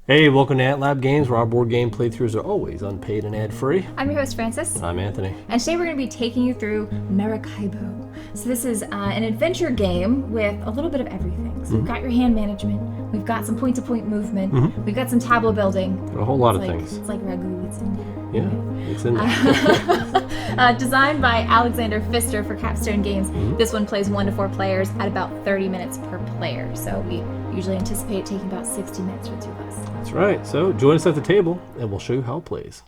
Hey, welcome to AntLab Games, where our board game playthroughs are always unpaid and ad-free. I'm your host, Francis. I'm Anthony. And today we're going to be taking you through Maracaibo. So this is an adventure game with a little bit of everything. So we've got your hand management, we've got some point-to-point movement, we've got some tableau building. A whole lot of things. It's like ragu, it's in there. Yeah, it's in there. Designed by Alexander Pfister for Capstone Games. This one plays 1 to 4 players at about 30 minutes per player. So we usually anticipate taking about 60 minutes for 2 of us. That's right. So join us at the table, and we'll show you how it plays.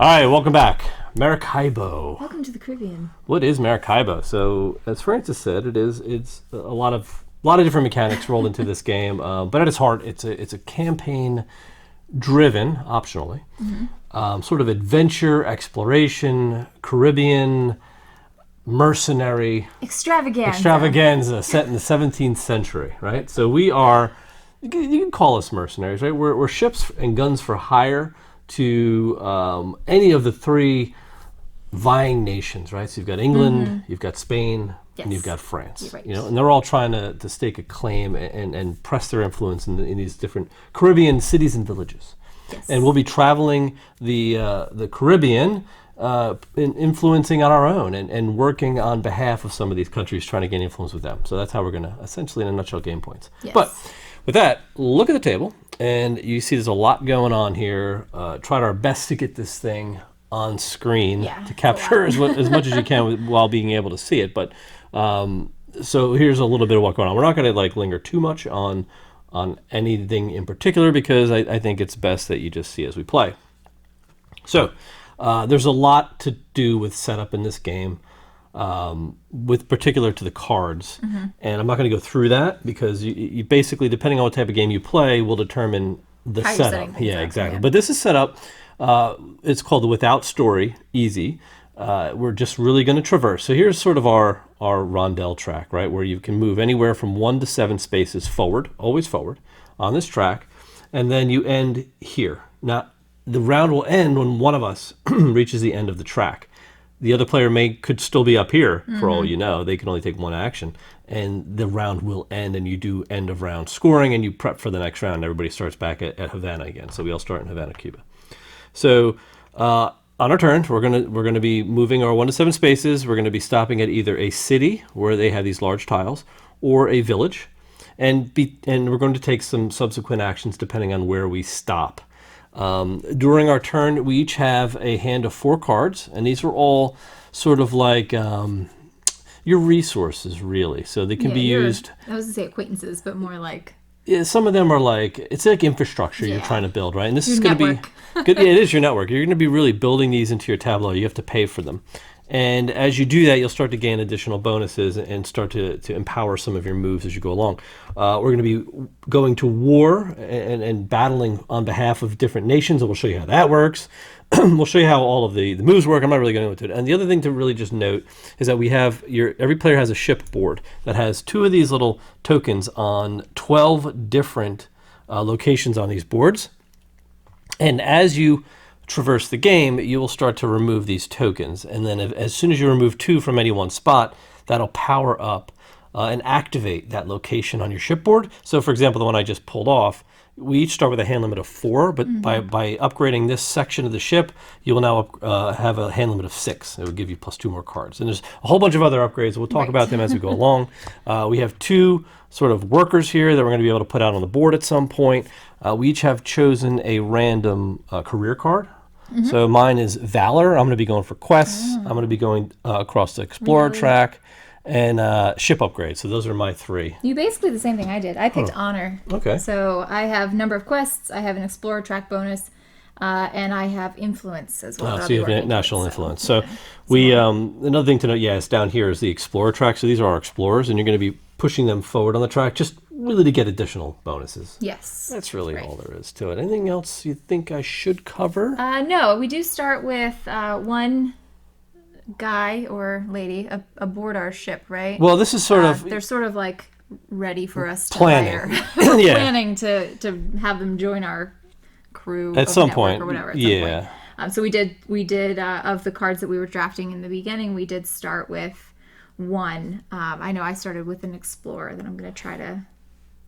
All right, welcome back. Maracaibo. Welcome to the Caribbean. What is Maracaibo? So, as Francis said, it's a lot of different mechanics rolled into this game. But at its heart, it's a campaign-driven, optionally, sort of adventure, exploration, Caribbean, mercenary extravaganza set in the 17th century, right? So we are, you can call us mercenaries, right? We're ships and guns for hire to any of the 3 vying nations, right? So you've got England, you've got Spain, and you've got France. Right. You know, and they're all trying to stake a claim and press their influence in these different Caribbean cities and villages. Yes. And we'll be traveling the Caribbean, influencing on our own and working on behalf of some of these countries, trying to gain influence with them. So that's how we're going to, essentially, in a nutshell, gain points. Yes. But with that, look at the table, and you see there's a lot going on here. Tried our best to get this thing on screen to capture as much as you can while being able to see it. But so here's a little bit of what's going on. We're not going to linger too much on anything in particular, because I think it's best that you just see as we play. So there's a lot to do with setup in this game, with particular to the cards. And I'm not going to go through that, because you basically, depending on what type of game you play, will determine the how setup. Yeah, exactly. Yeah. But this is set up. It's called the Without Story, easy. We're just really going to traverse. So here's sort of our rondel track, right, where you can move anywhere from 1 to 7 spaces forward, always forward, on this track, and then you end here. Now, the round will end when one of us reaches the end of the track. The other player could still be up here, for all you know. They can only take 1 action, and the round will end, and you do end of round scoring, and you prep for the next round. Everybody starts back at Havana again. So we all start in Havana, Cuba. So on our turn, we're gonna be moving our 1 to 7 spaces. We're gonna be stopping at either a city, where they have these large tiles, or a village, and we're going to take some subsequent actions depending on where we stop. During our turn, we each have a hand of 4 cards, and these are all sort of like your resources, really. So they can be used. I was going to say acquaintances, but more like... Yeah, some of them are like, it's like infrastructure you're trying to build, right? And this is going to be good. Yeah, it is your network. You're going to be really building these into your tableau. You have to pay for them. And as you do that, you'll start to gain additional bonuses and start to empower some of your moves as you go along. We're going to be going to war and battling on behalf of different nations, and we'll show you how that works. We'll show you how all of the moves work. I'm not really going to go into it. And the other thing to really just note is that we have every player has a ship board that has 2 of these little tokens on 12 different locations on these boards. And as you traverse the game, you will start to remove these tokens. And then as soon as you remove 2 from any one spot, that'll power up and activate that location on your shipboard. So for example, the one I just pulled off, we each start with a hand limit of 4, but by upgrading this section of the ship, you will now have a hand limit of 6. It will give you plus 2 more cards. And there's a whole bunch of other upgrades. We'll talk about them as we go along. We have 2 sort of workers here that we're going to be able to put out on the board at some point. We each have chosen a random career card. So mine is Valor. I'm going to be going for quests. I'm going to be going across the Explorer track, and ship upgrades. So those are my 3. You basically the same thing I did. I picked Honor. Okay. So I have number of quests, I have an Explorer track bonus, and I have Influence as well. So you have national influence. So we, another thing to note, is down here is the Explorer track. So these are our Explorers, and you're going to be pushing them forward on the track just really to get additional bonuses. Yes. That's really all there is to it. Anything else you think I should cover? No, we do start with 1 guy or lady aboard our ship, right? Well, this is sort of... They're sort of like ready for us to planning. hire. We're planning to have them join our crew at some point or whatever. Yeah. So we did of the cards that we were drafting in the beginning, we did start with one. I know I started with an explorer that I'm going to try to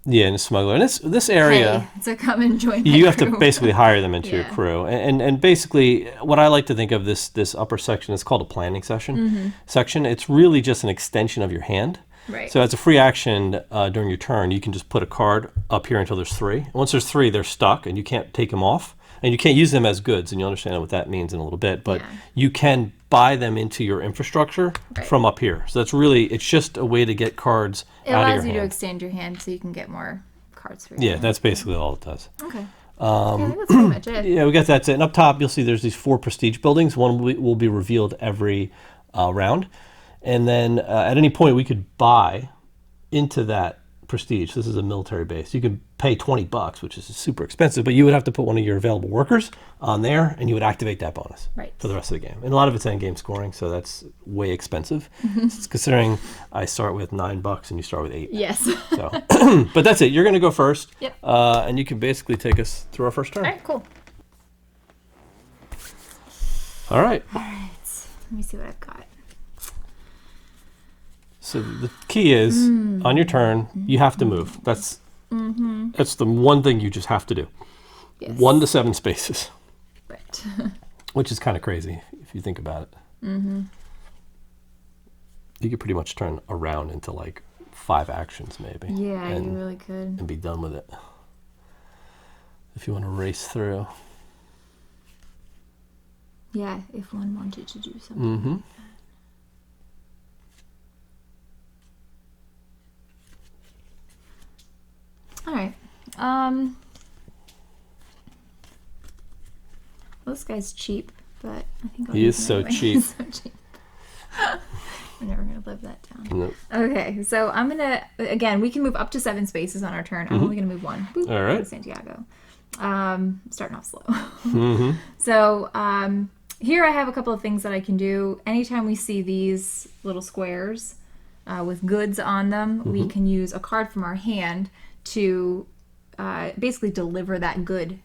and a smuggler. And this area, to come and join my you have crew. to basically hire them into your crew. And basically, what I like to think of this upper section is called a planning section. It's really just an extension of your hand. Right. So as a free action during your turn, you can just put a card up here until there's 3. Once there's 3, they're stuck, and you can't take them off. And you can't use them as goods, and you'll understand what that means in a little bit. But you can buy them into your infrastructure from up here. So that's really, it's just a way to get cards out of your hand. It allows you to extend your hand so you can get more cards for your hand. That's basically all it does. Okay. I think that's pretty much it. We got that's it. And up top, you'll see there's these 4 prestige buildings. One will be revealed every round. And then at any point, we could buy into that prestige. This is a military base. You could pay $20, which is super expensive, but you would have to put one of your available workers on there, and you would activate that bonus for the rest of the game. And a lot of it's end game scoring, so that's way expensive. Considering I start with $9 and you start with 8. Yes. So, but that's it. You're going to go first. Yep. And you can basically take us through our first turn. All right, cool. All right. All right. Let me see what I've got. So the key is, on your turn, you have to move. That's the one thing you just have to do. Yes. 1 to 7 spaces. Right. Which is kind of crazy if you think about it. You could pretty much turn around into like 5 actions maybe. Yeah, you really could. And be done with it. If you want to race through. Yeah, if one wanted to do something like that. All right. Well, this guy's cheap, but I think I'll He use is him so anyway. cheap. He's so cheap. We're never gonna live that down. Nope. Okay, so I'm gonna again. We can move up to 7 spaces on our turn. I'm only gonna move 1. Boop, All right. to Santiago. Starting off slow. So here I have a couple of things that I can do. Anytime we see these little squares with goods on them, we can use a card from our hand to basically deliver that good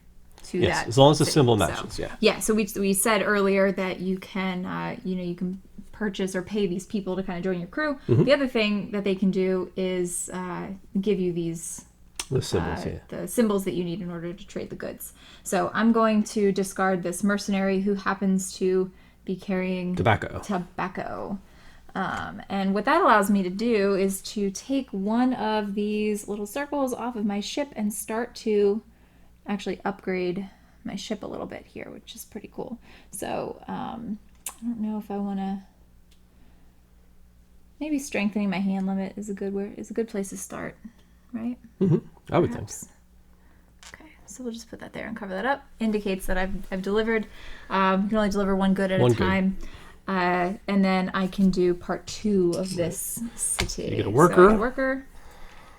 to that. Yes, as long as the city. symbol matches. Yeah. So we said earlier that you can you can purchase or pay these people to kind of join your crew. The other thing that they can do is give you these The symbols, the symbols that you need in order to trade the goods. So I'm going to discard this mercenary who happens to be carrying tobacco. And what that allows me to do is to take one of these little circles off of my ship and start to actually upgrade my ship a little bit here, which is pretty cool. So I don't know if I want to. Maybe strengthening my hand limit is a good place to start, right? I would think. Okay, so we'll just put that there and cover that up. Indicates that I've delivered. You can only deliver one good at a time. And then I can do part 2 of this city. You get a worker. So I get a worker.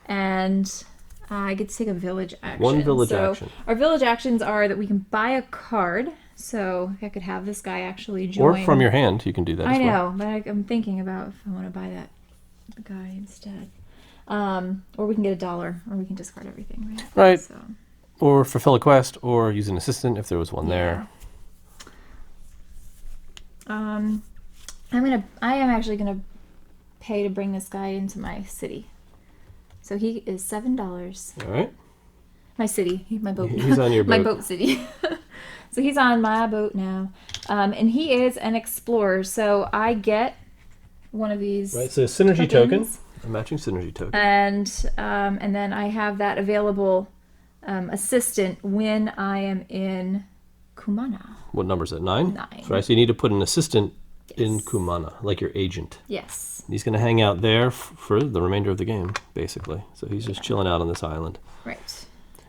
And I get to take a village action. 1 village action. Our village actions are that we can buy a card. So I could have this guy actually join. Or from your hand, you can do that as well. I know, but I'm thinking about if I want to buy that guy instead. Or we can get $1, or we can discard everything, right? Right. So. Or fulfill a quest, or use an assistant if there was one there. I am actually gonna pay to bring this guy into my city. So he is $7. All right. My city, my boat. He's on your boat. My boat city. So he's on my boat now, and he is an explorer. So I get one of these. Right. So a synergy tokens. token, a matching synergy token, and then I have that available assistant when I am in Kumana. What number is it? 9? 9. That's right. So you need to put an assistant in Kumana, like your agent. Yes. He's going to hang out there for the remainder of the game, basically. So he's just chilling out on this island. Right.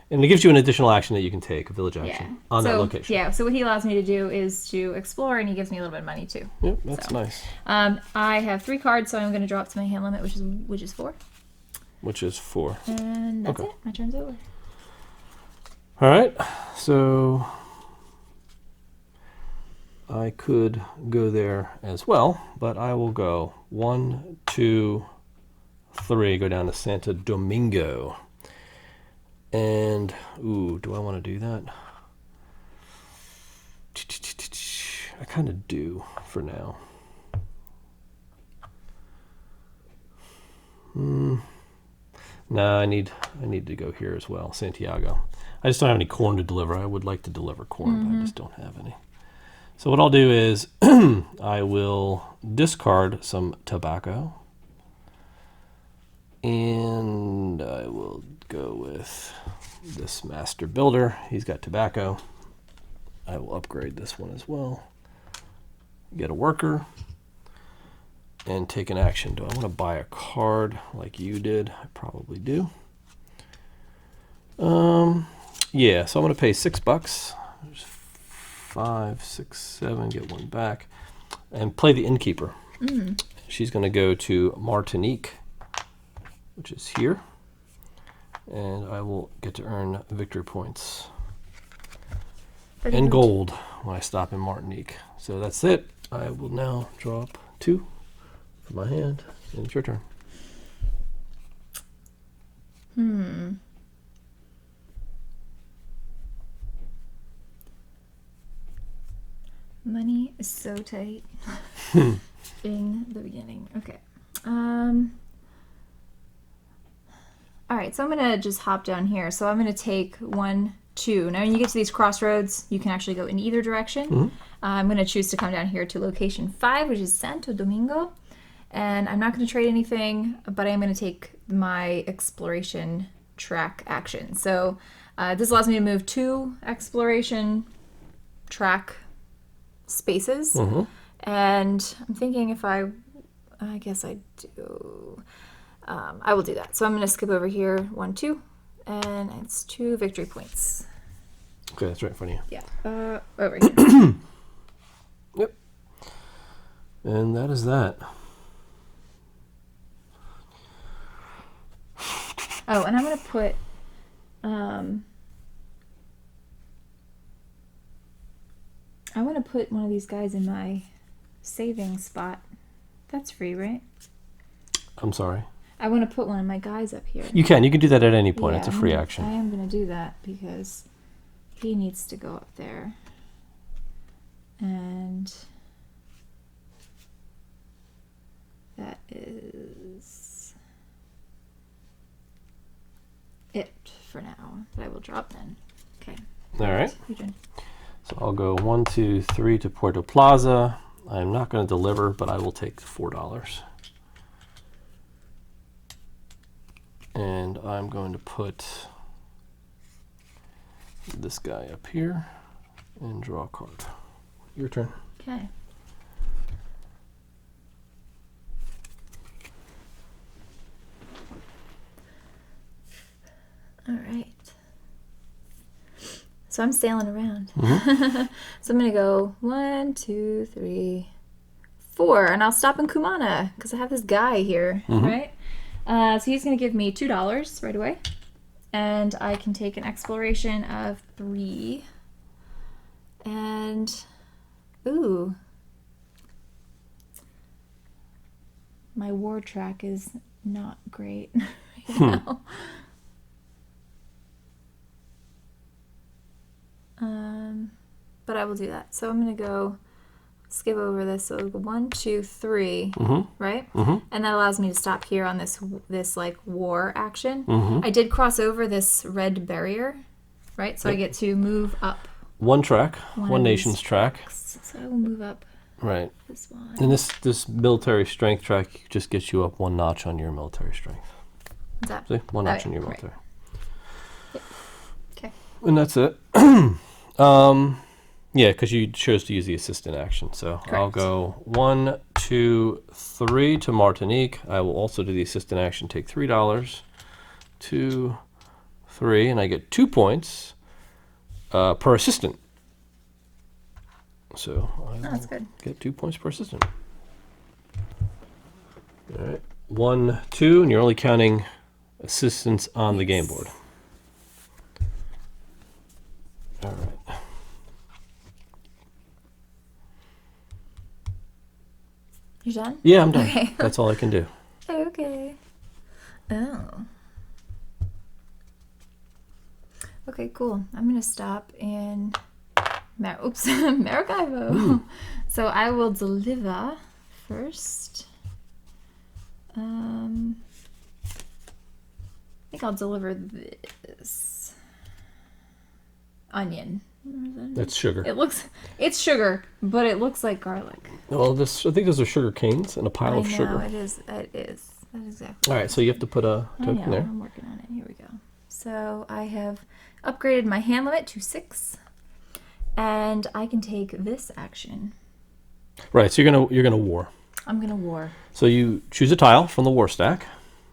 And it gives you an additional action that you can take, a village action, on that location. Yeah, so what he allows me to do is to explore, and he gives me a little bit of money, too. Yep, that's nice. I have 3 cards, so I'm going to draw up to my hand limit, which is 4. Which is 4. And that's it. My turn's over. All right, so I could go there as well, but I will go 1, 2, 3, go down to Santo Domingo. And, ooh, do I want to do that? I kind of do for now. No, I need to go here as well, Santiago. I just don't have any corn to deliver. I would like to deliver corn, but I just don't have any. So what I'll do is I will discard some tobacco, and I will go with this master builder. He's got tobacco. I will upgrade this one as well. Get a worker and take an action. Do I want to buy a card like you did? I probably do. Yeah, so I'm going to pay $6. There's 5, 6, 7, get one back, and play the innkeeper. She's going to go to Martinique, which is here, and I will get to earn victory points and gold when I stop in Martinique. So that's it. I will now draw up 2 from my hand, and it's your turn. Money is so tight in the beginning. Okay. All right, so I'm going to just hop down here. So I'm going to take 1, 2. Now when you get to these crossroads, you can actually go in either direction. I'm going to choose to come down here to location 5, which is Santo Domingo. And I'm not going to trade anything, but I am going to take my exploration track action. So this allows me to move 2 exploration track spaces. And I'm thinking if I guess I do. I will do that. So I'm going to skip over here 1, 2, and it's 2 victory points. Okay, that's right in front of you. Yeah, over here. Yep. And that is that. Oh, and I'm going to put I want to put one of these guys in my saving spot. That's free, right? I'm sorry. I want to put one of my guys up here. You can do that at any point. Yeah, it's a free action. I am going to do that because he needs to go up there. And that is it for now. But I will drop then. Okay. All right. Your turn. So I'll go 1, 2, 3 to Puerto Plaza. I'm not going to deliver, but I will take $4. And I'm going to put this guy up here and draw a card. Your turn. Okay. All right. So I'm sailing around. So I'm going to go 1, 2, 3, 4. And I'll stop in Kumana because I have this guy here, right? So he's going to give me $2 right away. And I can take an exploration of 3. And, ooh. My war track is not great right now. But I will do that. So I'm going to go skip over this. So it'll go 1, 2, 3, right? And that allows me to stop here on this like war action. I did cross over this red barrier, right? So I get to move up. One track, one nation's track. So I will move up. Right. This one. And this military strength track just gets you up 1 notch on your military strength. What's that? See? 1 notch on your military. Yep. Okay. And that's it. Yeah, because you chose to use the assistant action. So correct. I'll go 1, 2, 3 to Martinique. I will also do the assistant action, take $3. 2, 3, and I get 2 points per assistant. So that's good. Get 2 points per assistant. All right. 1, 2, and you're only counting assistants on the game board. All right. You're done? Yeah, I'm done. Okay. That's all I can do. Okay. Oh. Okay, cool. I'm going to stop in Maracaibo. So I will deliver first. I think I'll deliver this onion. That's sugar. It's sugar, but it looks like garlic. Well, I think those are sugar canes and a pile of sugar. It is. That is exactly. All right, so you have to put a token there. I'm working on it. Here we go. So I have upgraded my hand limit to 6, and I can take this action. Right, so you're gonna war. I'm gonna war. So you choose a tile from the war stack,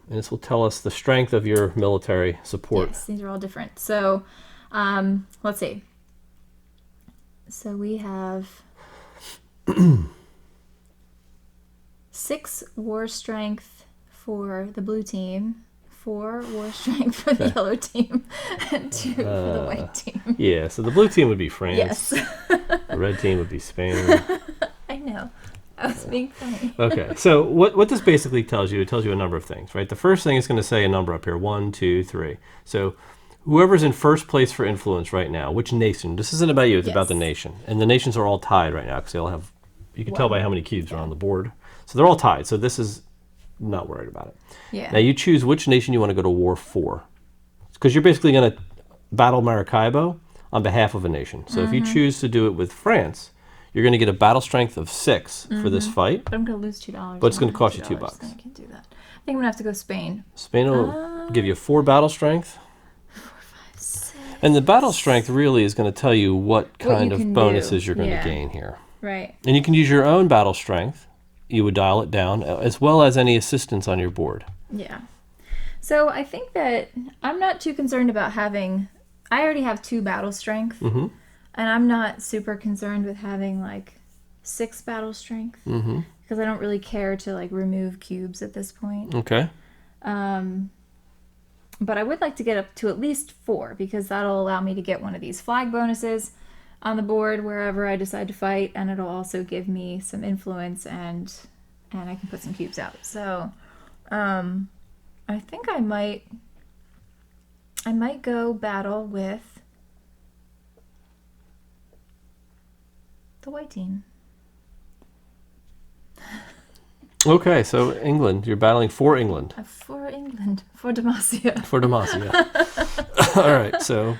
and this will tell us the strength of your military support. Yes, these are all different. So, let's see. So we have 6 war strength for the blue team, 4 war strength for the yellow team, and 2 for the white team. Yeah, so the blue team would be France. Yes. The red team would be Spain. I know. I was being funny. Okay, so what this basically tells you, it tells you a number of things, right? The first thing is going to say a number up here, 1, 2, 3. So whoever's in first place for influence right now, which nation? This isn't about you, it's about the nation. And the nations are all tied right now because they all have, you can tell by how many cubes are on the board. So they're all tied. So this is not worried about it. Yeah. Now you choose which nation you want to go to war for. Because you're basically going to battle Maracaibo on behalf of a nation. So if you choose to do it with France, you're going to get a battle strength of 6 for this fight. But I'm going to lose $2. But it's going to cost you $2. I can't do that. I think I'm going to have to go Spain. Spain will give you 4 battle strength. 4, 5, 6. And the battle strength really is going to tell you what kind of bonuses you're going to gain here. Right. And you can use your own battle strength. You would dial it down, as well as any assistance on your board. Yeah. So I think that I'm not too concerned about having... I already have 2 battle strength. Mm-hmm. And I'm not super concerned with having, 6 battle strength. Mm-hmm. Because I don't really care to, remove cubes at this point. Okay. But I would like to get up to at least 4, because that'll allow me to get one of these flag bonuses on the board wherever I decide to fight, and it'll also give me some influence, and I can put some cubes out. So, I think I might go battle with the white team. Okay, so England. You're battling for England. For England. For Demacia. For Demacia. All right, so...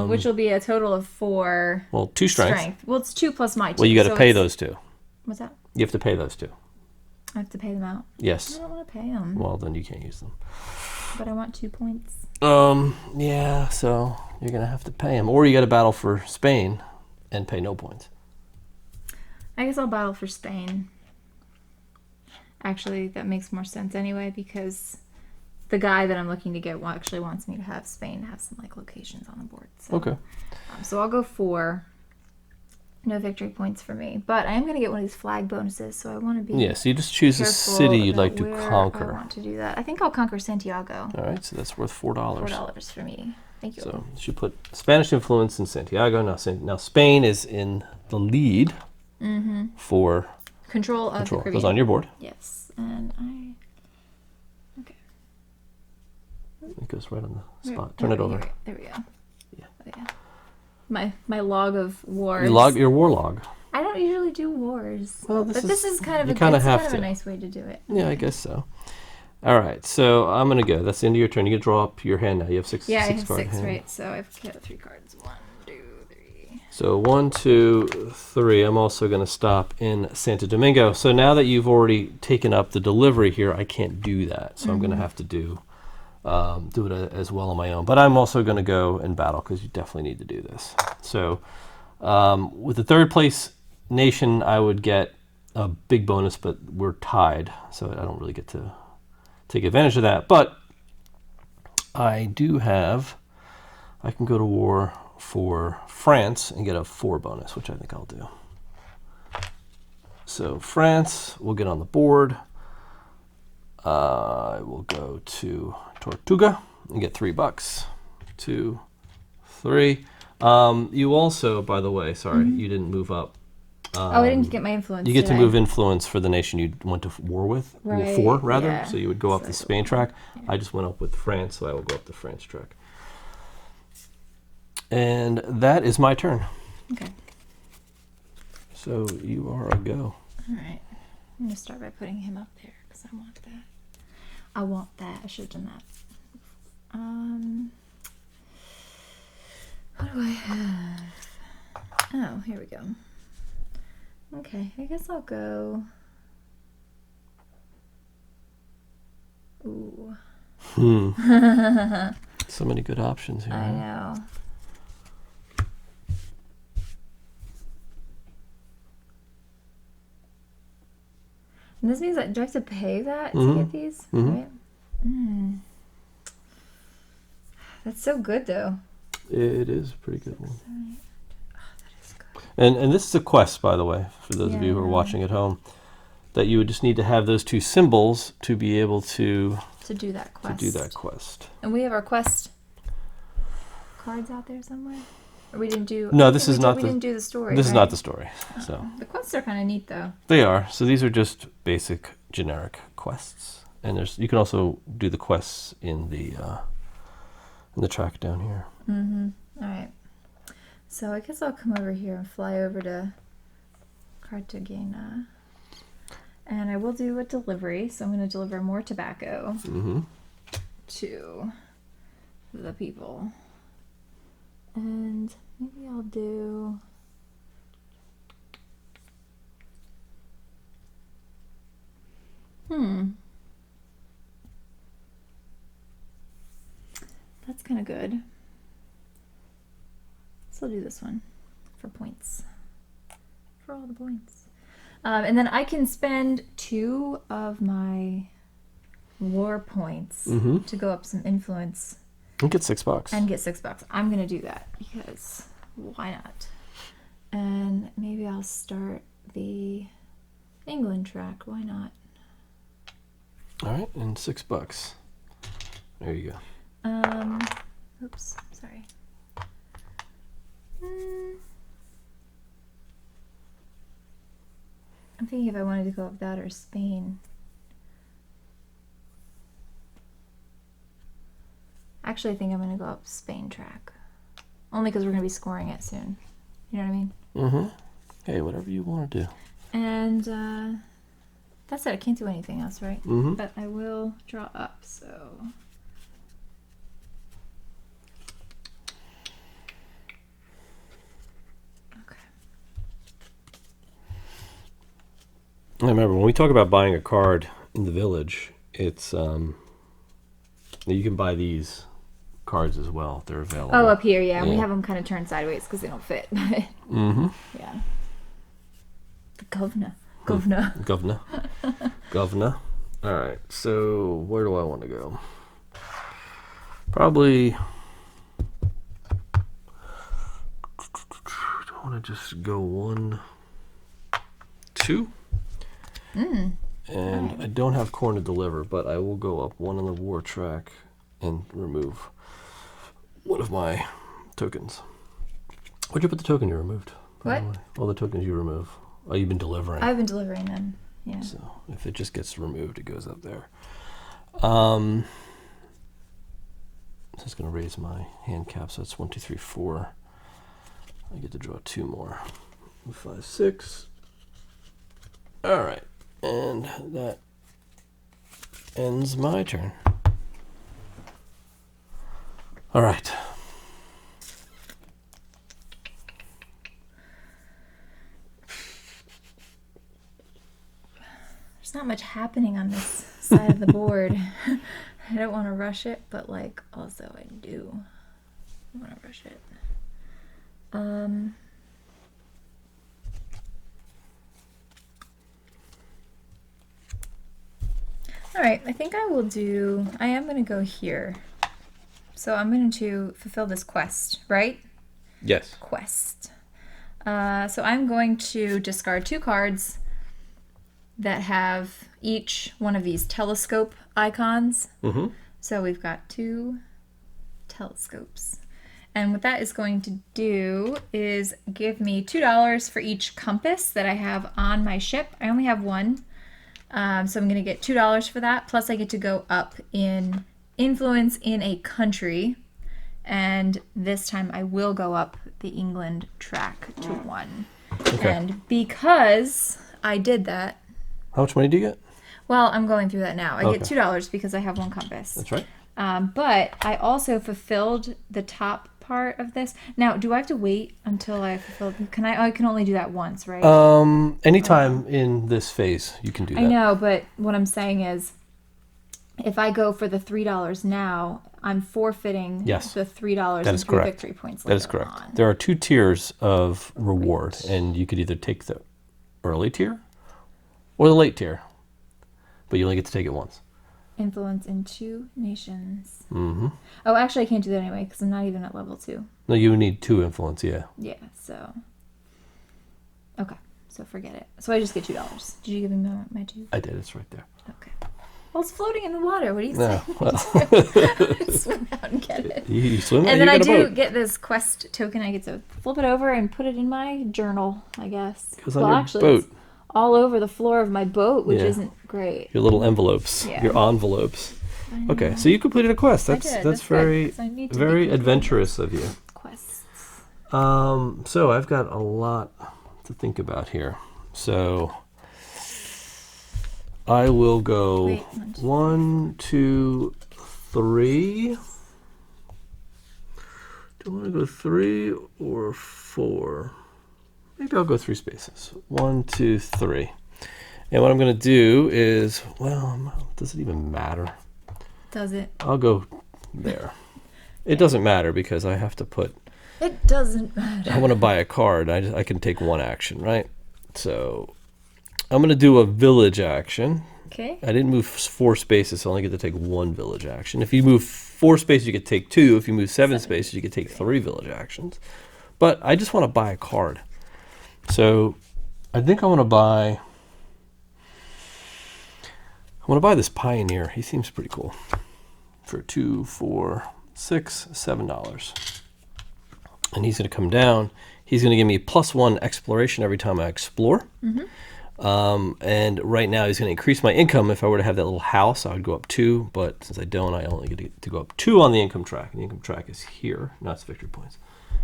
which will be a total of 4... Well, 2 strength. Well, it's 2 plus my 2. Well, you got to pay those 2. What's that? You have to pay those 2. I have to pay them out? Yes. I don't want to pay them. Well, then you can't use them. But I want 2 points. Yeah, so you're going to have to pay them. Or you got to battle for Spain and pay no points. I guess I'll battle for Spain. Actually, that makes more sense anyway, because the guy that I'm looking to get actually wants me to have Spain have some locations on the board. So, okay. So I'll go 4. No victory points for me, but I am going to get one of these flag bonuses, so I want to be. Yeah, so you just choose a city you'd like to conquer. I want to do that. I think I'll conquer Santiago. All right, so that's worth $4. $4 for me. Thank you. So you should put Spanish influence in Santiago. Now Spain is in the lead for control of the Caribbean. Goes on your board. Yes, and okay. It goes right on the spot. Turn it over. There we go. Yeah. Oh, yeah. My log of wars. Your war log. I don't usually do wars. Well, this is kind of a nice way to do it. Yeah, I guess so. All right, so I'm gonna go. That's the end of your turn. You can draw up your hand now. You have 6. Yeah, six I have card 6, hand. right? So I've got 3 cards. 1, 2, 3. So 1, 2, 3. I'm also gonna stop in Santo Domingo. So now that you've already taken up the delivery here, I can't do that. So I'm gonna have to do it as well on my own. But I'm also gonna go and battle because you definitely need to do this. So with the 3rd place nation, I would get a big bonus, but we're tied, so I don't really get to take advantage of that. But I can go to war for France and get a 4 bonus, which I think I'll do. So France will get on the board. I will go to Tortuga and get $3. 2, 3. You also, by the way, sorry, you didn't move up. I didn't get my influence. You get to move influence for the nation you went to war with, right, war for, rather. Yeah. So you would go up the Spain track. Yeah. I just went up with France, so I will go up the France track. And that is my turn. Okay. So you are a go. All right. I'm going to start by putting him up there because I want that. I want that. I should have done that. What do I have? Oh, here we go. Okay, I guess I'll go. Ooh. So many good options here. I know. And this means that do I have to pay that to get these? Right? That's so good, though. It is a pretty good one. Oh, that is good. And this is a quest, by the way, for those of you who are watching at home, that you would just need to have those 2 symbols to be able to do that quest. And we have our quest cards out there somewhere? Or we didn't do... No, this is not we didn't do the story, This right? is not the story. So The quests are kind of neat, though. they are. So these are just basic, generic quests. And you can also do the quests in the track down here. All right. So I guess I'll come over here and fly over to Cartagena. And I will do a delivery. So I'm going to deliver more tobacco to the people. And maybe I'll do... That's kind of good. So I'll do this one for points. For all the points. And then I can spend 2 of my war points to go up some influence. And get $6. And get $6. I'm going to do that because why not? And maybe I'll start the England track. Why not? All right, and $6. There you go. Oops, sorry. I'm thinking if I wanted to go up that or Spain. Actually, I think I'm going to go up Spain track. Only because we're going to be scoring it soon. You know what I mean? Hey, whatever you want to do. And that's it. I can't do anything else, right? But I will draw up, so... I remember when we talk about buying a card in the village, it's you can buy these cards as well. They're available. Oh, up here, yeah. We have them kind of turned sideways because they don't fit. Yeah. The governor. Governor. All right. So where do I want to go? Probably. I want to just go 1, 2. And I don't have corn to deliver, but I will go up 1 on the war track and remove one of my tokens. Where'd you put the token you removed? What? All the tokens you remove. Oh, you've been delivering. I've been delivering them, yeah. So if it just gets removed, it goes up there. So it's going to raise my hand cap, so it's 1, 2, 3, 4. I get to draw 2 more. 5, 6. All right. And that ends my turn. All right. There's not much happening on this side of the board. I don't want to rush it, but like also I do want to rush it. All right, I think I am going to go here. So I'm going to fulfill this quest, right? Yes. Quest. So I'm going to discard 2 cards that have each one of these telescope icons. So we've got 2 telescopes. And what that is going to do is give me $2 for each compass that I have on my ship. I only have 1. So I'm going to get $2 for that. Plus I get to go up in influence in a country. And this time I will go up the England track to 1. Okay. And because I did that... How much money do you get? Well, I'm going through that now. I get $2 because I have 1 compass. That's right. But I also fulfilled the top part of this. Now, do I have to wait until I fulfill? I can only do that once, right? Anytime in this phase, you can do that. I know, but what I'm saying is, if I go for the $3 now, I'm forfeiting the $3 and 3 victory points later. That is correct. On. There are 2 tiers of reward, and you could either take the early tier or the late tier, but you only get to take it once. Influence in 2 nations. Mm-hmm. Oh, actually, I can't do that anyway because I'm not even at level 2. No, you need 2 influence, yeah. Yeah, so... Okay, so forget it. So I just get $2. Did you give me my 2? I did, it's right there. Okay. Well, it's floating in the water. What do you No, say? well. Swim out and get it. You swim and then I do boat. get this quest token. I get to flip it over and put it in my journal, I guess. It goes on your boat. It's all over the floor of my boat, which isn't great. Your little envelopes, your envelopes. Okay, so you completed a quest. That's very very adventurous of you. Quests. So I've got a lot to think about here. So I will go 1, 2, 3. Do I want to go 3 or 4? Maybe I'll go 3 spaces. 1, 2, 3. And what I'm going to do is, well, does it even matter? Does it? I'll go there. It doesn't matter because I have to put... It doesn't matter. I want to buy a card. I can take 1 action, right? So I'm going to do a village action. Okay. I didn't move 4 spaces, so I only get to take 1 village action. If you move 4 spaces, you get to take 2. If you move 7 spaces, you can take 3 village actions. But I just want to buy a card. So I think I want to buy this Pioneer. He seems pretty cool. For $2, $4, $6, $7. And he's going to come down. He's going to give me +1 exploration every time I explore. Mm-hmm. And right now he's going to increase my income. If I were to have that little house, I would go up 2. But since I don't, I only get to go up 2 on the income track. And the income track is here. No, it's victory points.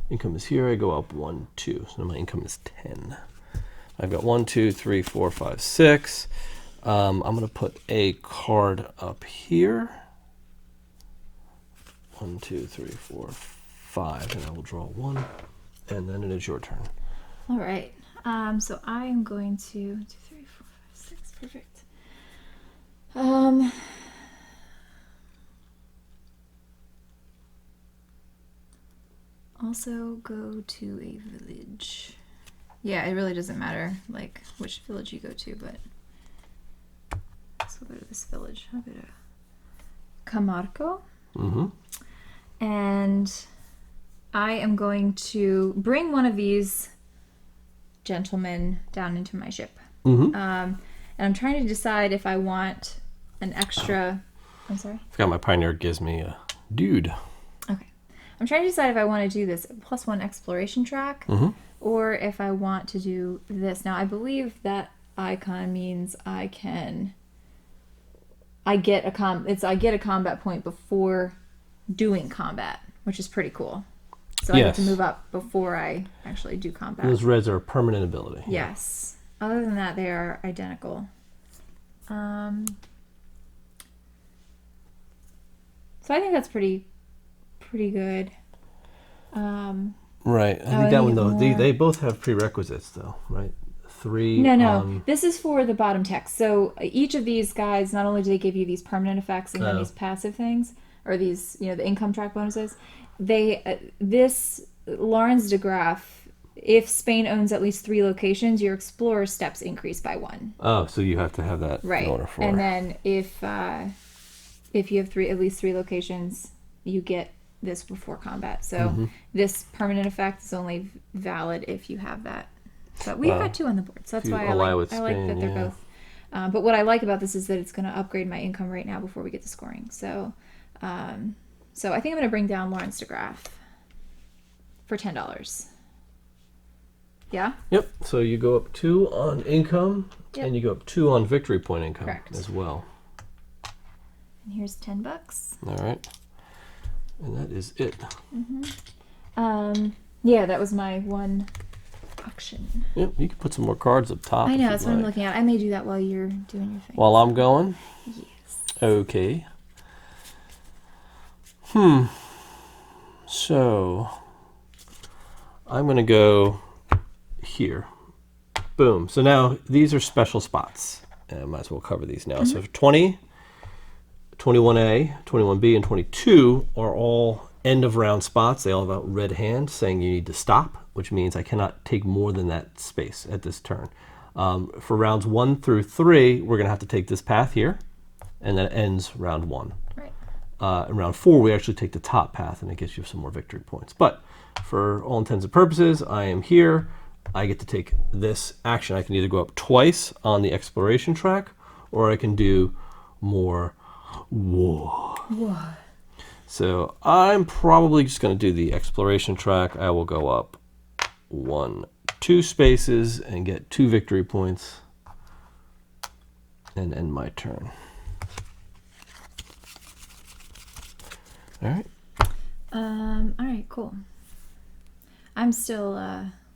Income is here. I go up 1, 2. So now my income is 10. I've got 1, 2, 3, 4, 5, 6. I'm going to put a card up here. 1, 2, 3, 4, 5, and I will draw 1, and then it is your turn. All right. So I am going to 2, 3, 4, 5, 6. Perfect. Also go to a village. Yeah, it really doesn't matter like which village you go to, but so we'll go to this village. I'll go to Camargo. Mm-hmm. And I am going to bring one of these gentlemen down into my ship. Mm-hmm. And I'm trying to decide if I want an extra... I'm sorry? I forgot my Pioneer gives me a dude. Okay. I'm trying to decide if I want to do this +1 exploration track, mm-hmm. or if I want to do this. Now, I believe that icon means I get a combat point before doing combat, which is pretty cool. So I get to move up before I actually do combat. Those reds are a permanent ability. Yes. Other than that, they are identical. So I think that's pretty good. Right. I think that one though. They both have prerequisites though, right? 3. No. This is for the bottom text. So each of these guys, not only do they give you these permanent effects and then these passive things, or these, the income track bonuses, this Lawrence de Graaf, if Spain owns at least 3 locations, your explorer steps increase by 1. Oh, so you have to have that right. in order for. And then if you have at least 3 locations, you get this before combat. So mm-hmm. this permanent effect is only valid if you have that. But we've got 2 on the board, so that's why I like that they're both. But what I like about this is that it's going to upgrade my income right now before we get to scoring. So I think I'm going to bring down Lawrence de Graaf for $10. Yeah? Yep. So you go up 2 on income, and you go up 2 on victory point income as well. And here's $10. All right. And that is it. Mm-hmm. Yeah, that was my one auction. Yep, you can put some more cards up top. I know, that's what I'm looking at. I may do that while you're doing your thing. While I'm going? Yes. Okay. So, I'm going to go here. Boom. So now these are special spots. And I might as well cover these now. So 20, 21A, 21B, and 22 are all end of round spots. They all have a red hand saying you need to stop, which means I cannot take more than that space at this turn. For rounds 1 through 3, we're going to have to take this path here, and that ends round 1. Right. In round 4, we actually take the top path, and it gets you some more victory points. But for all intents and purposes, I am here. I get to take this action. I can either go up twice on the exploration track, or I can do more war. What? So I'm probably just going to do the exploration track. I will go up 2 spaces and get 2 victory points and end my turn. All right. All right, cool. I'm still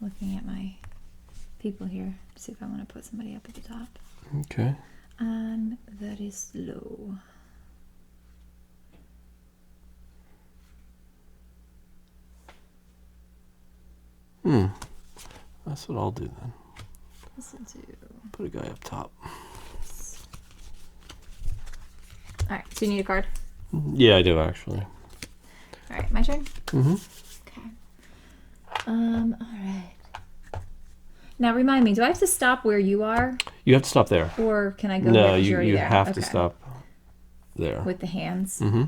looking at my people here to see if I want to put somebody up at the top. Okay. I'm very slow. That's what I'll do then. Listen to. Put a guy up top. All right, so you need a card? Yeah, I do actually. All right, my turn? Mm-hmm. Okay. All right. Now remind me, do I have to stop where you are? You have to stop there. Or can I go No, where you're already you there? have to stop there. With the hands? Mm-hmm.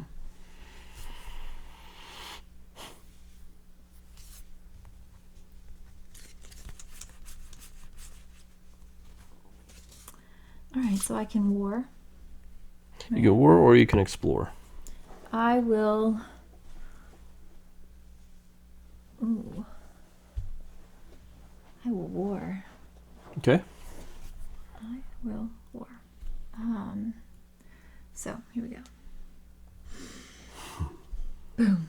All right, so I can war. You can war or you can explore. I will. Ooh. I will war. Okay. I will war. So here we go. Boom.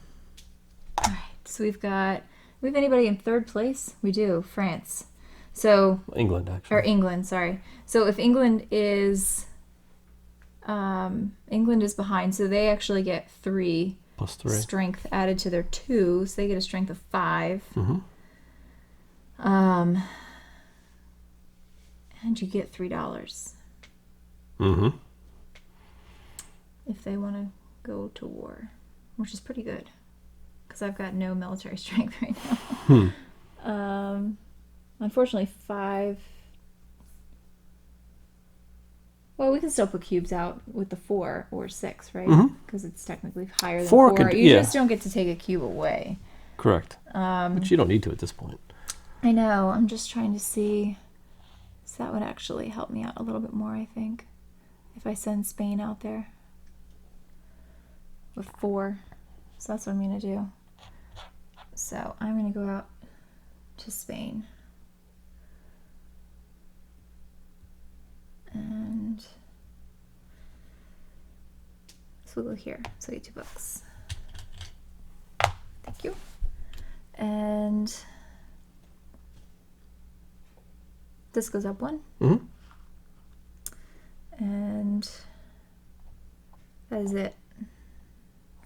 All right. So we have anybody in third place? We do. France. So England actually. Or England, sorry. So if England is behind, so they actually get 3 plus 3 strength added to their 2, so they get a strength of 5. Mm-hmm. And you get $3. Mm-hmm. If they want to go to war, which is pretty good because I've got no military strength right now. Unfortunately, 5. Well, we can still put cubes out with the 4 or 6, right? Because it's technically higher than 4. You just don't get to take a cube away. Correct. But you don't need to at this point. I know. I'm just trying to see. So that would actually help me out a little bit more, I think, if I send Spain out there with 4. So that's what I'm going to do. So I'm going to go out to Spain. And so we'll go here. So I get $2. Thank you. And this goes up 1. Mm-hmm. And that is it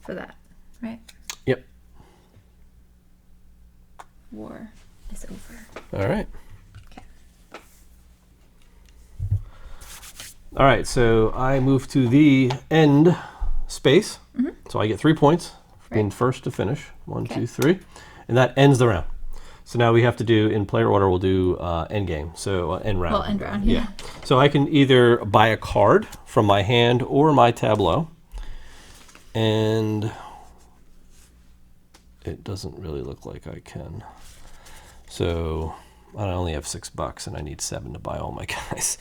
for that, right? Yep. War is over. All right. Okay. All right, so I move to the end space. So I get 3 points for being first to finish. 1, 2, 3. And that ends the round. So now we have to do, in player order, we'll do end game. So end round. Well, end round, yeah. So I can either buy a card from my hand or my tableau. And it doesn't really look like I can. So I only have $6 and I need 7 to buy all my guys.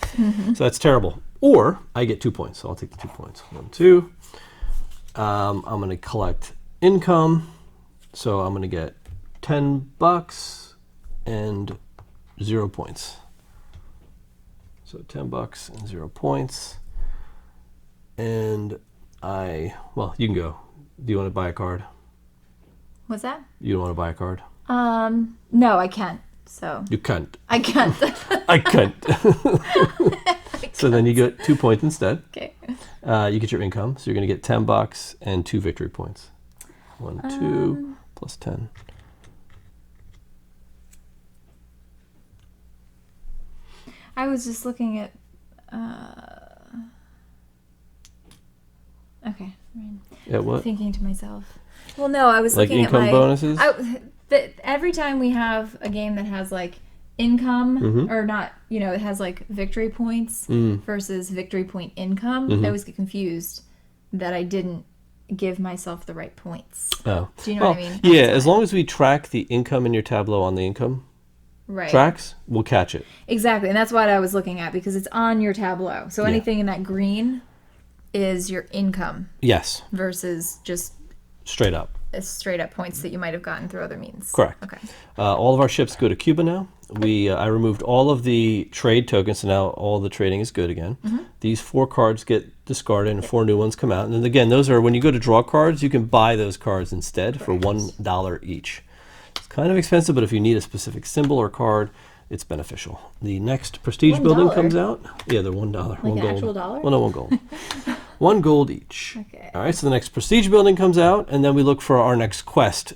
So that's terrible. Or I get 2 points. So I'll take the 2 points. 1, 2. I'm going to collect income. So I'm going to get $10 and 0 points. So $10 and 0 points. And well, you can go. Do you want to buy a card? What's that? You don't want to buy a card? No, I can't. So You can't. I can't. I can't. So then you get 2 points instead. Okay. You get your income. So you're going to get $10 and 2 victory points. 1, 2, plus 10. I was just looking at. Okay. At what? Thinking to myself. Well, no, I was like looking income at bonuses. Every time we have a game that has like income or not, it has like victory points versus victory point income. I always get confused that I didn't give myself the right points. Oh, do you know what I mean? Yeah, as long as we track the income in your tableau on the income tracks, we'll catch it. Exactly, and that's what I was looking at because it's on your tableau. So anything in that green is your income. Yes. Versus just straight up points that you might have gotten through other means. Correct. Okay. All of our ships go to Cuba now. I removed all of the trade tokens, so now all the trading is good again. These 4 cards get discarded and 4 new ones come out. And then again, those are when you go to draw cards, you can buy those cards instead for $1 each. It's kind of expensive, but if you need a specific symbol or card, it's beneficial. The next prestige building comes out. Yeah, they're $1. Like $1 an gold. actual dollar? Well, no, 1 gold. 1 gold each. Okay. All right, so the next prestige building comes out, and then we look for our next quest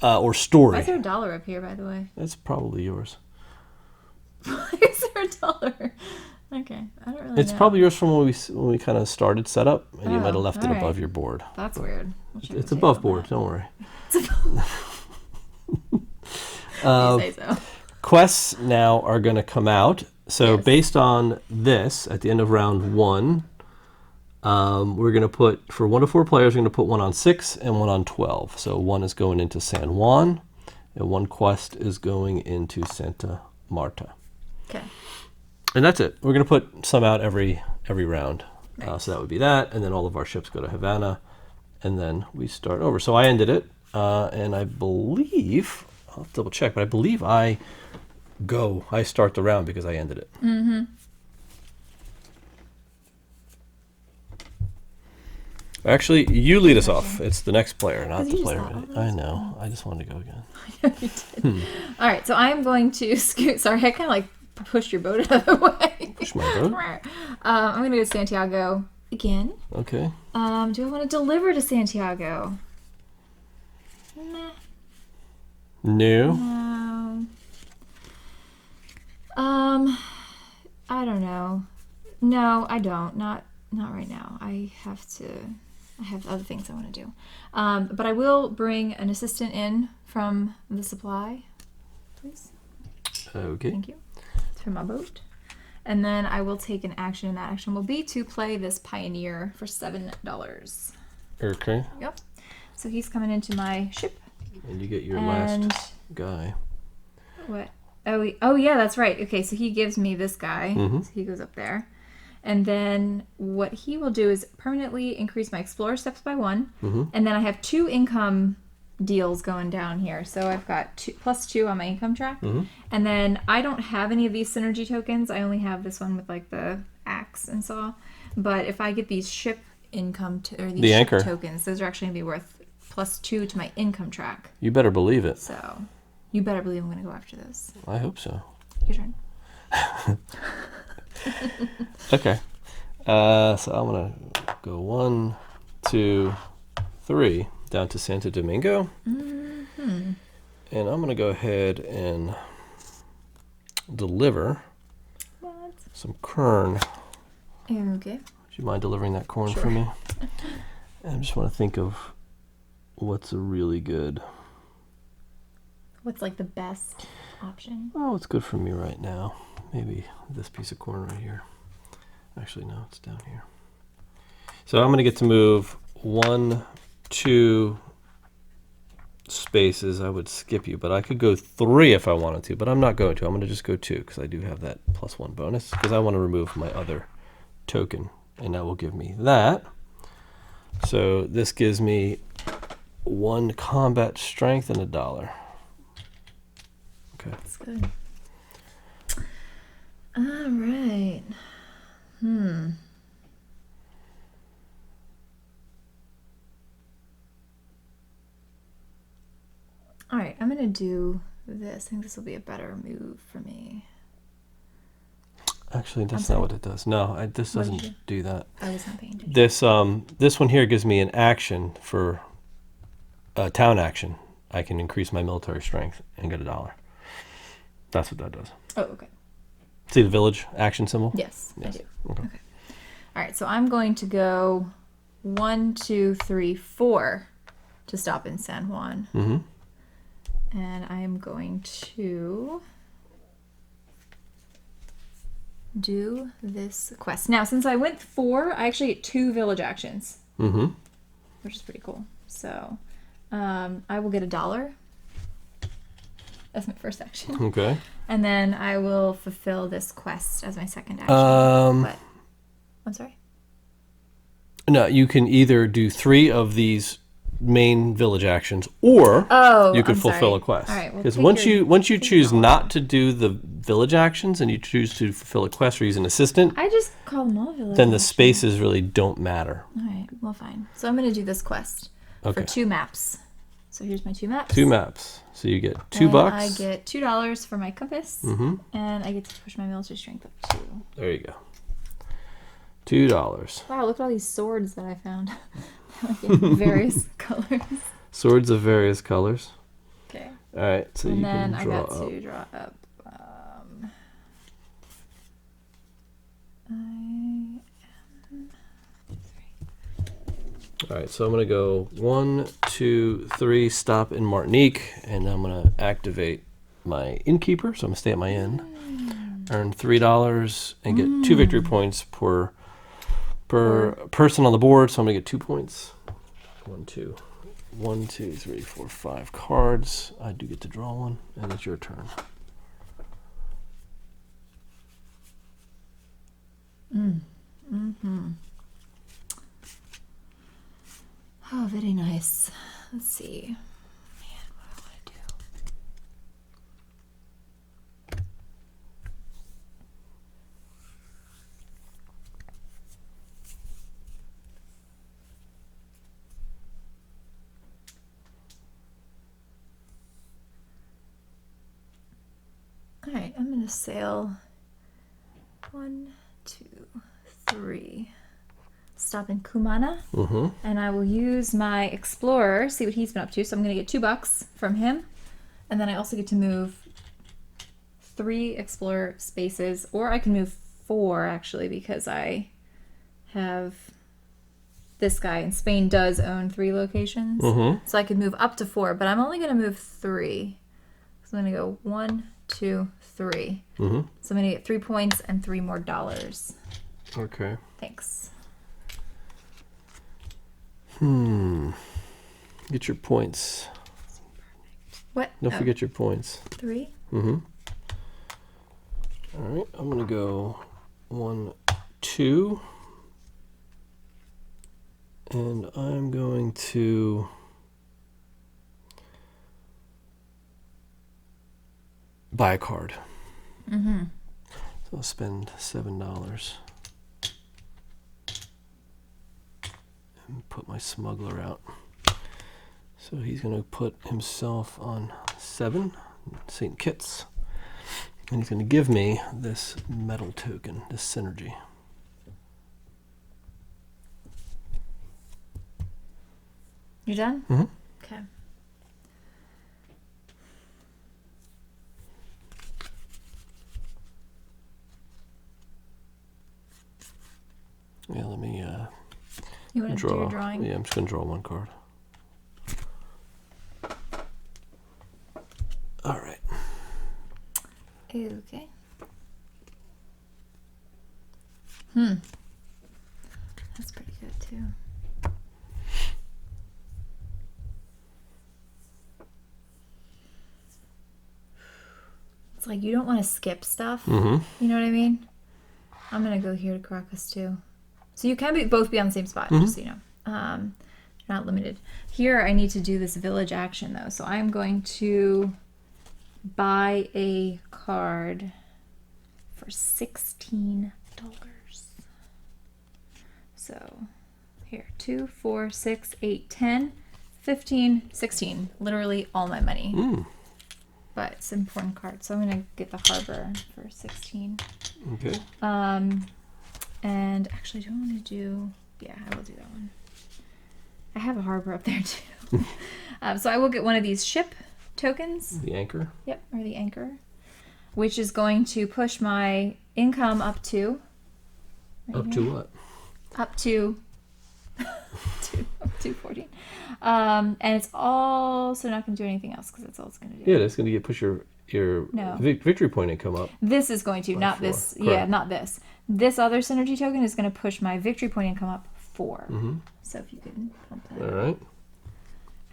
or story. Why is there $1 up here, by the way? That's probably yours. Why is there $1? Okay, I don't really It's know. probably yours from when we kind of started setup, and you might have left it right. above your board. That's weird. It's above board, don't worry. You say so. Quests now are going to come out. So based on this, at the end of round 1, we're going to put, for 1 to 4 players, we're going to put 1 on 6 and 1 on 12. So 1 is going into San Juan, and 1 quest is going into Santa Marta. Okay. And that's it. We're going to put some out every round. So that would be that, and then all of our ships go to Havana, and then we start over. So I ended it, and I believe, I'll double check, but I believe I start the round because I ended it. Actually, you lead us off. It's the next player, not the player. I know. I just wanted to go again. I know you did. All right, so I am going to scoot. Sorry, I kind of like pushed your boat out of the way. Push my boat? I'm going to go to Santiago again. Okay. Do I want to deliver to Santiago? Nah. No. No. I don't know. No, I don't. Not right now. I have other things I want to do. But I will bring an assistant in from the supply, please. Okay. Thank you. It's from my boat. And then I will take an action, and that action will be to play this pioneer for $7. Okay. Yep. So he's coming into my ship. And you get your last guy. What? Oh yeah, that's right. Okay, so he gives me this guy. So he goes up there. And then what he will do is permanently increase my explorer steps by 1. And then I have 2 income deals going down here. So I've got +2 on my income track. And then I don't have any of these synergy tokens. I only have this one with like the axe and saw. But if I get these ship income or these ship tokens, those are actually going to be worth +2 to my income track. You better believe it. So you better believe I'm going to go after those. I hope so. Your turn. Okay. So I'm going to go 1, 2, 3 down to Santo Domingo. And I'm going to go ahead and deliver some corn. Okay. Would you mind delivering that corn for me? And I just want to think of what's a really good... What's like the best option? Oh, it's good for me right now. Maybe this piece of corn right here. Actually, no, it's down here. So I'm going to get to move 1, 2 spaces. I would skip you, but I could go 3 if I wanted to, but I'm not going to. I'm going to just go 2 because I do have that +1 bonus because I want to remove my other token, and that will give me that. So this gives me 1 combat strength and $1. Okay. That's good. All right. All right, I'm going to going to do this. I think this will be a better move for me. Actually, that's not what it does. No, this doesn't do that. I was not paying attention. This one here gives me an action for a town action. I can increase my military strength and get $1. That's what that does. Oh, okay. See the village action symbol? Yes. I do. Okay. All right, so I'm going to go 1, 2, 3, 4 to stop in San Juan. Mm-hmm. And I'm going to do this quest. Now, since I went 4, I actually get 2 village actions. Mm-hmm. Which is pretty cool. So, I will get $1. That's my first action. Okay. And then I will fulfill this quest as my second action. But, I'm sorry? No, you can either do 3 of these main village actions, or you could fulfill a quest. Because once you choose not to do the village actions and you choose to fulfill a quest or use an assistant, I just call them all village then the spaces really don't matter. All right, well, fine. So I'm going to do this quest for 2 maps. So here's my 2 maps. 2 maps. So you get $2. I get $2 for my compass, and I get to push my military strength up 2. There you go. $2. Wow, look at all these swords that I found. Like in various colors. Swords of various colors. Okay. All right, so and you then can I draw got up. to draw up. All right, so I'm gonna go 1, 2, 3, stop in Martinique, and I'm gonna activate my innkeeper. So I'm gonna stay at my inn, earn $3, and get 2 victory points per person on the board. So I'm gonna get 2 points. 1, 2, 3, 4, 5 cards. I do get to draw one, and it's your turn. Oh, very nice. Let's see. Man, what do I want to do? All right, I'm going to sail 1, 2, 3. Stop in Cumana, and I will use my explorer, see what he's been up to. So I'm going to get $2 from him, and then I also get to move 3 explorer spaces, or I can move 4 actually, because I have this guy, and Spain does own 3 locations, so I could move up to 4, but I'm only going to move 3. So I'm going to go 1, 2, 3. So I'm going to get 3 points and 3 more dollars. Okay. Thanks. Get your points. What? Don't forget your points. 3? All right, I'm gonna go 1, 2, and I'm going to buy a card. So I'll spend $7. And put my smuggler out. So he's going to put himself on 7, St. Kitts. And he's going to give me this metal token, this synergy. You done? Okay. Yeah, let me You want to do your drawing? Yeah, I'm just going to draw 1 card. All right. Okay. That's pretty good too. It's like you don't want to skip stuff. You know what I mean? I'm gonna go here to Caracas too. So you can both be on the same spot, just so you know. You're not limited. Here I need to do this village action though. So I'm going to buy a card for $16. So here, 2, 4, 6, 8, 10, 15, 16. Literally all my money. but it's an important card. So I'm going to get the harbor for 16. Okay. And actually, do I want to do... Yeah, I will do that one. I have a harbor up there, too. So I will get one of these ship tokens. The anchor? Yep, or the anchor. Which is going to push my income up to... Up to what? Up to... up to 14. And it's also not going to do anything else, because that's all it's going to do. Yeah, it's going to push your victory point income up. This is going to, not 4. This. Correct. Yeah, not this. This other synergy token is going to push my victory point income up 4. So if you can pump that. All right.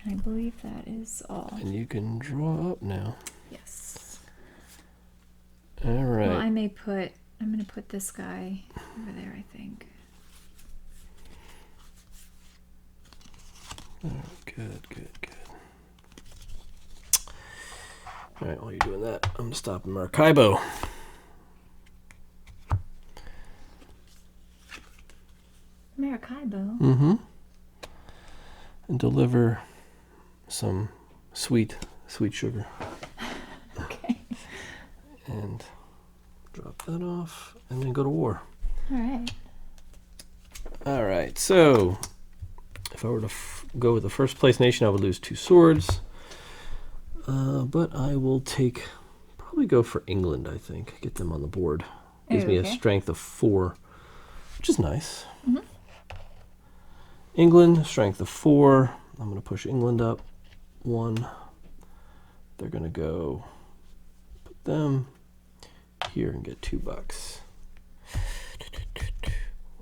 And I believe that is all. And you can draw up now. Yes. All right. Well, I'm going to put this guy over there, I think. Oh, good. All right, while you're doing that, I'm going to stop in Maracaibo. Maracaibo? Mm-hmm. And deliver some sweet sugar. Okay. And drop that off, and then go to war. All right, so if I were to go with the first place nation, I would lose 2 swords. But I will probably go for England, I think. Get them on the board. Gives me a strength of 4, which is nice. England, strength of 4. I'm going to push England up 1. They're going to go put them here and get $2.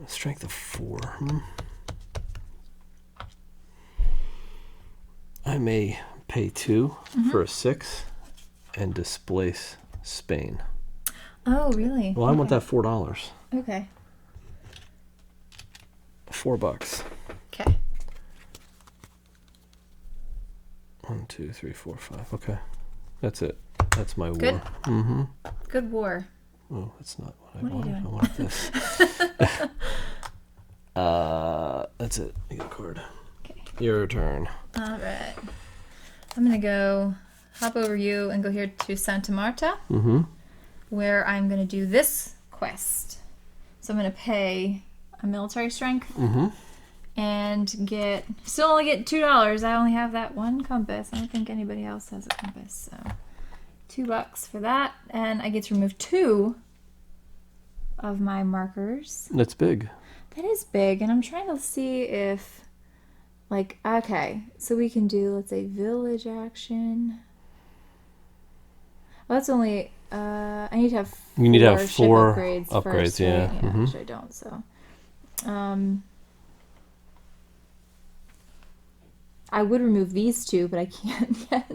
Strength of 4. I may pay 2 for a 6 and displace Spain. Oh, really? Well, I want that $4. Okay. $4. Okay. 1, 2, 3, 4, 5. Okay. That's it. That's my Good. war. Mm-hmm. Good war. Oh, that's not what I What are you wanted. doing? I wanted this. That's it. You get a card. Okay. Your turn. All right. I'm going to hop over you and go here to Santa Marta, where I'm going to do this quest. So I'm going to pay a military strength and still only get $2. I only have that one compass. I don't think anybody else has a compass. So $2 for that. And I get to remove 2 of my markers. That's big. That is big. And I'm trying to see if... okay, so we can do, let's say, village action. Well, that's only, I need to have 4 You need to have 4 upgrades upgrades, first, yeah. right? Yeah, which I don't, so. I would remove these 2, but I can't yet.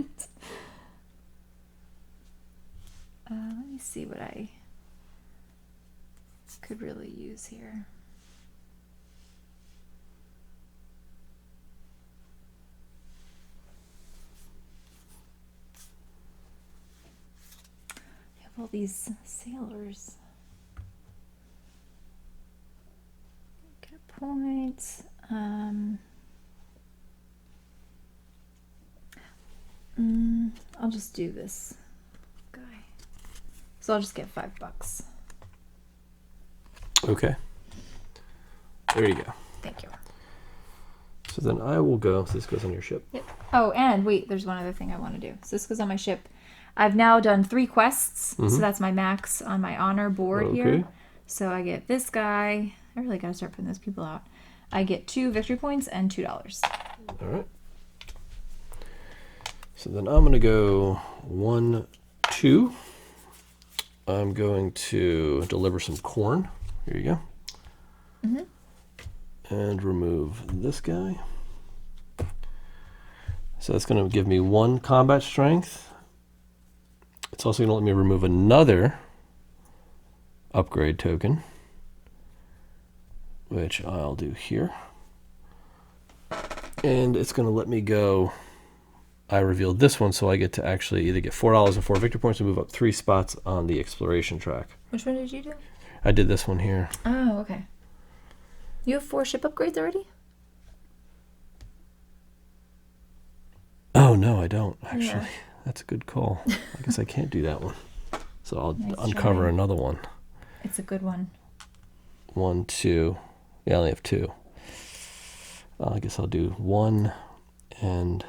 Let me see what I could really use here. All these sailors. Get a point. I'll just do this guy. So I'll just get $5. Okay. There you go. Thank you. So then I will go. So this goes on your ship. Yep. Oh, and wait, there's one other thing I want to do. So this goes on my ship. I've now done 3 quests, so that's my max on my honor board here. So I get this guy. I really got to start putting those people out. I get 2 victory points and $2. All right. So then I'm going to go 1, 2. I'm going to deliver some corn. Here you go. And remove this guy. So that's going to give me 1 combat strength. It's also going to let me remove another upgrade token, which I'll do here. And it's going to let me go. I revealed this one, so I get to actually either get $4 and 4 victory points and move up 3 spots on the exploration track. Which one did you do? I did this one here. Oh, okay. You have 4 ship upgrades already? Oh, no, I don't, actually. Yeah. That's a good call. I guess I can't do that one. So I'll Nice uncover try. another one. It's a good one. 1, 2. Yeah, I only have 2. I guess I'll do 1 and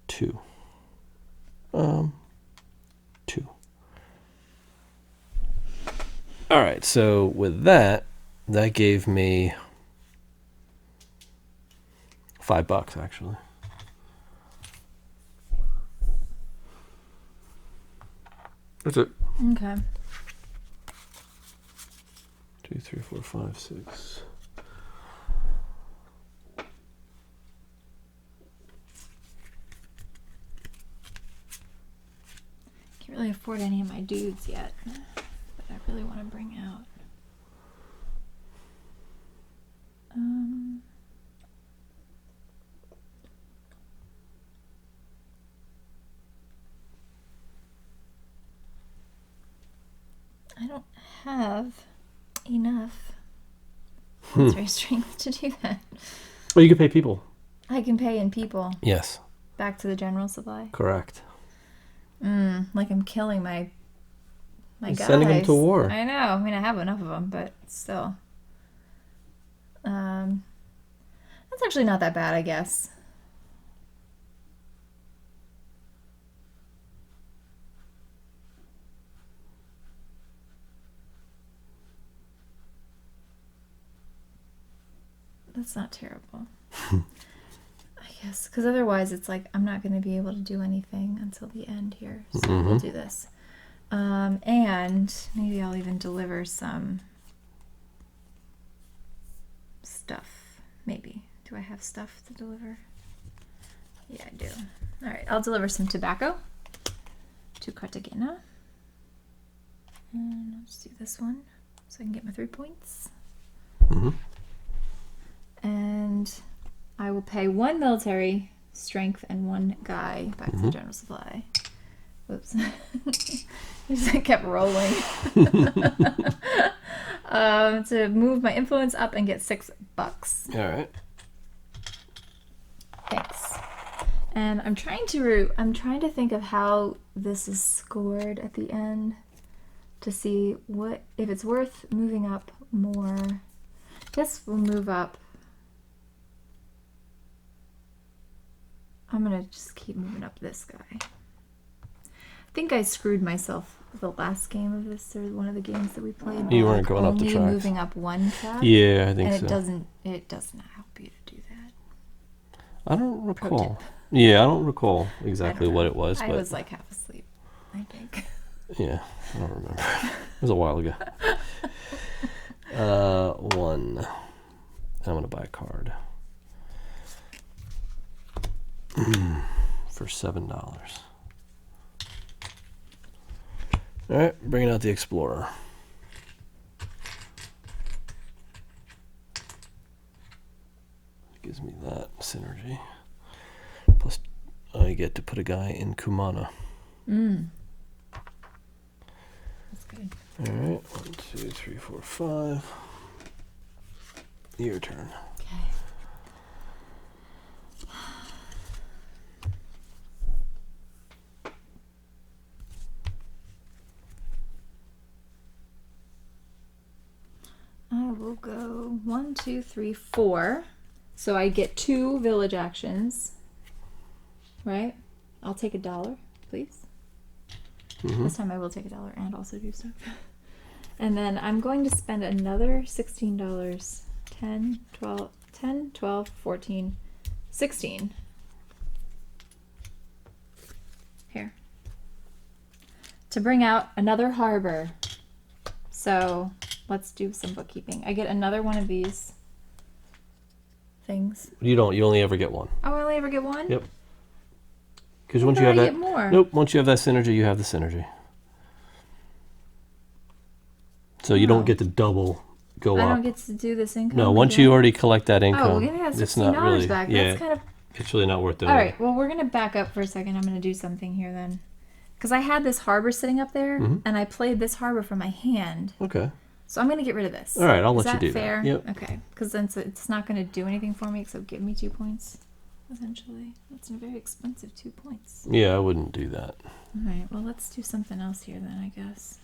2. 2. All right, so with that gave me $5 actually. That's it. Okay. 2, 3, 4, 5, 6. Can't really afford any of my dudes yet, but I really want to bring out. I don't have enough military strength to do that. Well, you can pay people. I can pay in people. Yes. Back to the general supply. Correct. Like I'm killing my guys. Sending them to war. I know. I mean, I have enough of them, but still. That's actually not that bad, I guess. That's not terrible. I guess, because otherwise it's like I'm not going to be able to do anything until the end here. So we'll do this. And maybe I'll even deliver some stuff. Maybe. Do I have stuff to deliver? Yeah, I do. All right, I'll deliver some tobacco to Cartagena. And I'll just do this one so I can get my 3 points. And I will pay 1 military strength and 1 guy back to the general supply. Whoops. I kept rolling. To move my influence up and get $6. All right. Thanks. And I'm trying to think of how this is scored at the end to see if it's worth moving up more. I guess we'll move up. I'm gonna just keep moving up this guy. I think I screwed myself the last game of this, or one of the games that we played. You weren't going up the tracks. Moving up 1 track. Yeah, I think and so. It does not help you to do that. I don't recall. Yeah, I don't recall exactly what it was. I but was like half asleep, I think. Yeah, I don't remember. It was a while ago. 1. I'm going to buy a card. For $7. All right, bringing out the Explorer. Gives me that synergy. Plus, I get to put a guy in Kumana. That's good. All right, 1, 2, 3, 4, 5. Your turn. Okay. I will go 1, 2, 3, 4. So I get 2 village actions. Right? I'll take $1, please. This time I will take $1 and also do stuff. And then I'm going to spend another $16. 10, 12, 14, 16. Here. To bring out another harbor. So let's do some bookkeeping. I get another one of these things. You don't. You only ever get 1. Oh, I only ever get 1? Yep. Because once you have that, get more. Nope. Once you have that synergy, you have the synergy. So you don't get to double go up. I don't get to do this income. No, once you already collect that income, oh, yeah, it's not $16 really. back. Yeah, That's kind of. it's really not worth doing. All right. Well, we're gonna back up for a second. I'm gonna do something here then, because I had this harbor sitting up there, and I played this harbor from my hand. Okay. So I'm gonna get rid of this. All right, I'll Is let you do fair? that. Yep. Okay. Because then it's not gonna do anything for me except give me 2 points. eventually. That's a very expensive 2 points. Yeah, I wouldn't do that. All right, well, let's do something else here then, I guess.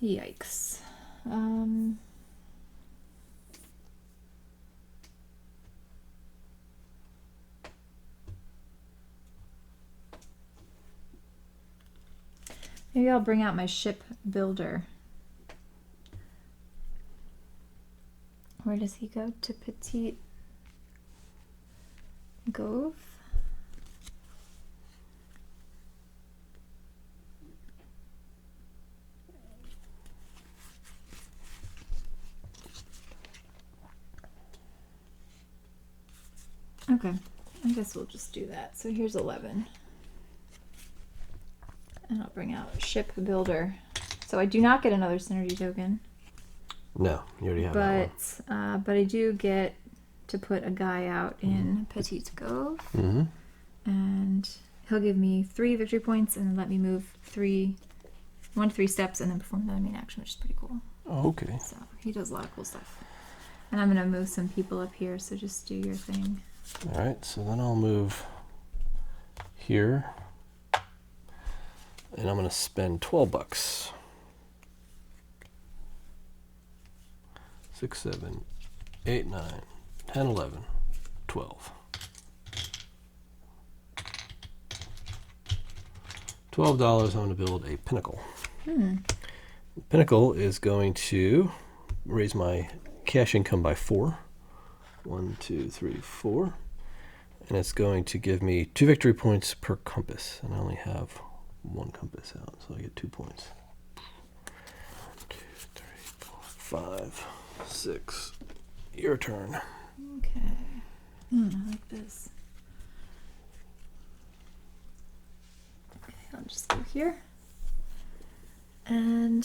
Yikes. Maybe I'll bring out my ship builder. Where does he go? To Petit Gove? Okay, I guess we'll just do that. So here's 11. And I'll bring out ship builder. So I do not get another synergy token. No, you already have that one. But I do get to put a guy out in Petit Gove. Mm-hmm. And he'll give me 3 victory points and then let me move 1 to 3 steps and then perform another main action, which is pretty cool. Oh, okay. So he does a lot of cool stuff. And I'm going to move some people up here, so just do your thing. All right, so then I'll move here. And I'm going to spend $12. 6, 7, 8, 9, 10, 11, 12. $12, I'm going to build a pinnacle. Pinnacle is going to raise my cash income by 4. 1, 2, 3, 4. And it's going to give me 2 victory points per compass. And I only have 1 compass out, so I get 2 points. 1, 2, 3, 4, 5, 6. Your turn. Okay. I like this. Okay, I'll just go here. And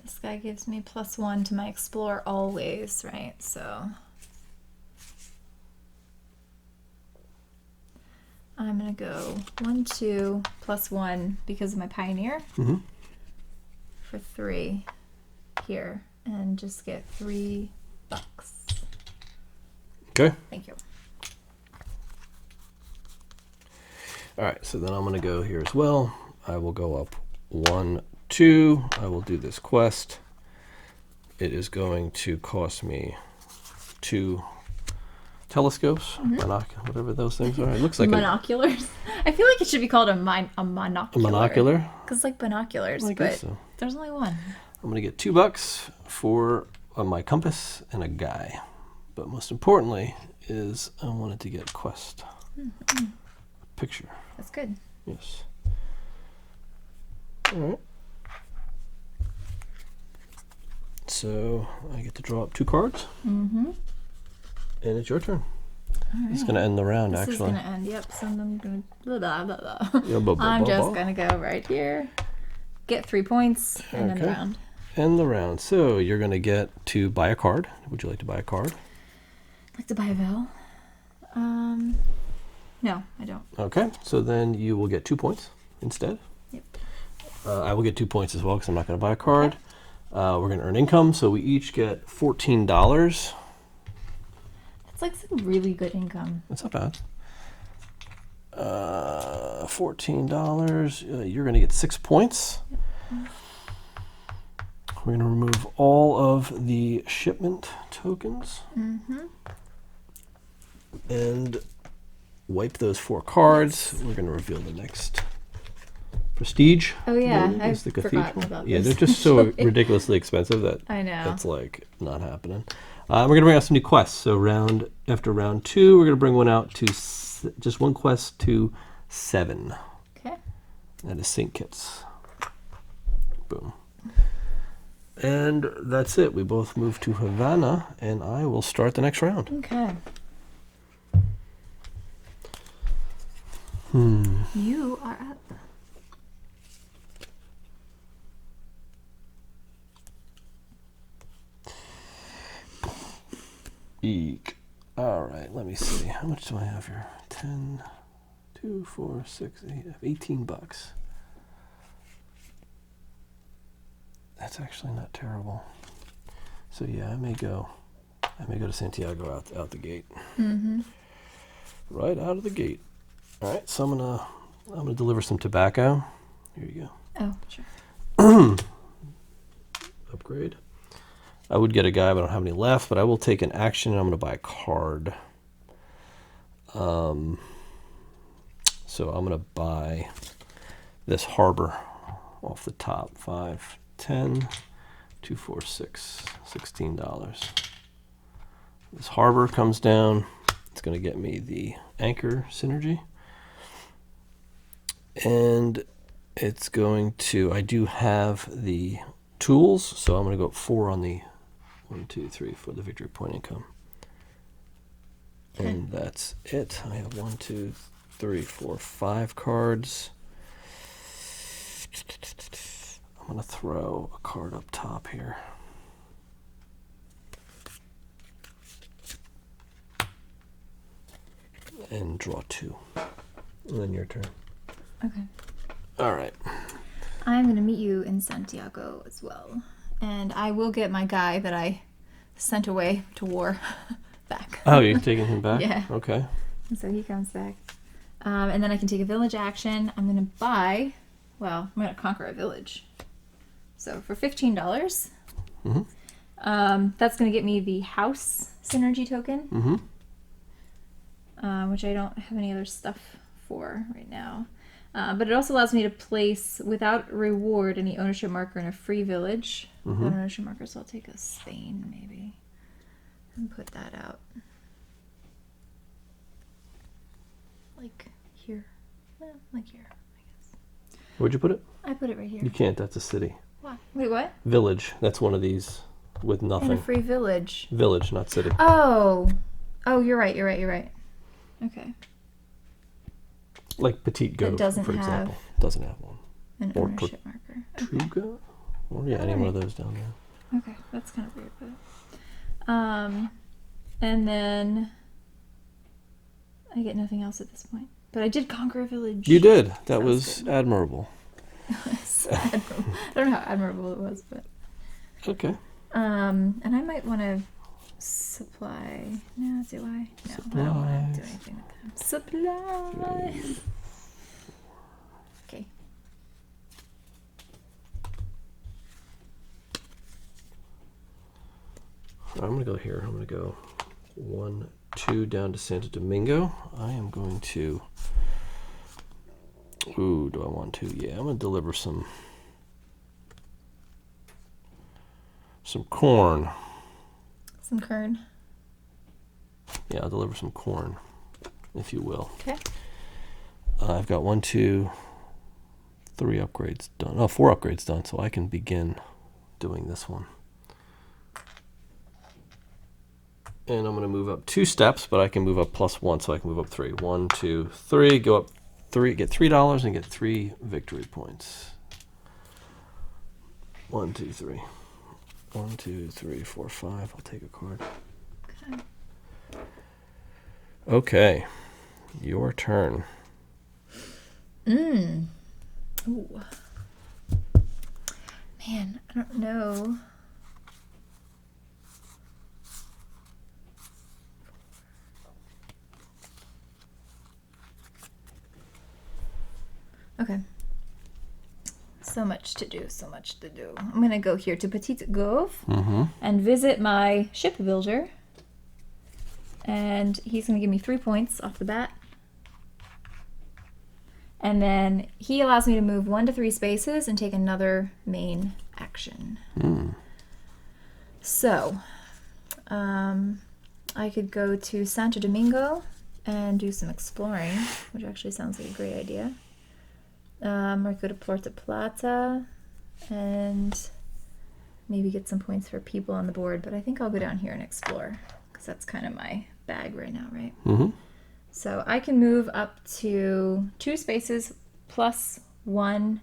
this guy gives me +1 to my explore always, right? So I'm gonna go 1, 2 +1 because of my pioneer for 3 here, and just get $3. Okay. Thank you. All right, so then I'm going to go here as well. I will go up 1, 2. I will do this quest. It is going to cost me 2 telescopes, whatever those things are. It looks like monoculars. I feel like it should be called a monocular. A monocular? Because it's like binoculars, I guess so. There's only one. I'm going to get $2 for my compass and a guy. But most importantly is I wanted to get a quest. A picture. That's good. Yes. All right. So I get to draw up 2 cards. And it's your turn. Right. It's going to end the round, This actually. is going to end, yep. So I'm going to... I'm just going to go right here. Get 3 points and end the round. End the round. So you're going to get to buy a card. Would you like to buy a card? I'd like to buy a Vel. No, I don't. Okay. So then you will get 2 points instead. Yep. I will get 2 points as well because I'm not going to buy a card. Okay. We're going to earn income. So we each get $14. That's like some really good income. That's not bad. $14. You're going to get 6 points. Yep. We're going to remove all of the shipment tokens. And wipe those 4 cards. We're going to reveal the next prestige. Oh yeah, I the forgot about Yeah, this. they're just so ridiculously expensive that I know. it's like not happening. We're going to bring out some new quests. So after round 2, we're going to bring one out to just 1 quest to 7. Okay. That is St. Kitts. Boom. And that's it. We both move to Havana, and I will start the next round. Okay. You are up. Eek. All right, let me see. How much do I have here? 10, 2, 4, 6, 8, $18. That's actually not terrible. So yeah, I may go to Santiago out the gate. Mm-hmm. Right out of the gate. All right, so I'm gonna deliver some tobacco. Here you go. Oh, sure. Upgrade. I would get a guy, but I don't have any left. But I will take an action, and I'm gonna buy a card. So I'm gonna buy this harbor off the top. 5, 10, 2, 4, 6, $16. This harbor comes down. It's going to get me the anchor synergy. And it's going to, I do have the tools, so I'm going to go 4 on the 1, 2, 3 for the victory point income. Okay. And that's it. I have 1, 2, 3, 4, 5 cards. I'm going to throw a card up top here. And draw 2. And then your turn. Okay. All right. I'm going to meet you in Santiago as well. And I will get my guy that I sent away to war back. Oh, you're taking him back? Yeah. Okay. And so he comes back. And then I can take a village action. I'm going to buy, well, I'm going to conquer a village. So for $15, that's going to get me the house synergy token, which I don't have any other stuff for right now. But it also allows me to place, without reward, any ownership marker in a free village. Without ownership marker, so I'll take a Spain, maybe, and put that out. Like here. Well, like here, I guess. Where'd you put it? I put it right here. You can't, that's a city. Why? Wait, what? Village, that's one of these with nothing. In a free village. Village, not city. Oh, you're right. Okay. Like Petite Go, for example. Doesn't have one. An ownership marker. Tortuga? Or yeah, any one of those down there. Okay, that's kind of weird, but and then I get nothing else at this point. But I did conquer a village. You did. That was admirable. Admirable. I don't know how admirable it was, but okay. And I might want to supply. No, do I? No, Supplies. I don't want to do anything with them. Supplies. Okay. I'm gonna go here. I'm gonna go 1, 2 down to Santo Domingo. I am going to. Ooh, do I want to? Yeah, I'm gonna deliver some corn. Some corn. Yeah, I'll deliver some corn, if you will. Okay. I've got 1, 2, 3 upgrades done. Oh, 4 upgrades done, so I can begin doing this one. And I'm going to move up 2 steps, but I can move up +1, so I can move up 3. 1, 2, 3, go up 3, get $3 and get 3 victory points. 1, 2, 3. 1, 2, 3, 4, 5. I'll take a card. Okay. Okay. Your turn. Ooh. Man, I don't know. Okay. So much to do, so much to do. I'm going to go here to Petite Gove and visit my shipbuilder. And he's going to give me 3 points off the bat. And then he allows me to move 1 to 3 spaces and take another main action. So, I could go to Santo Domingo and do some exploring, which actually sounds like a great idea. Or go to Puerto Plata and maybe get some points for people on the board. But I think I'll go down here and explore because that's kind of my bag right now, right? So I can move up to 2 spaces +1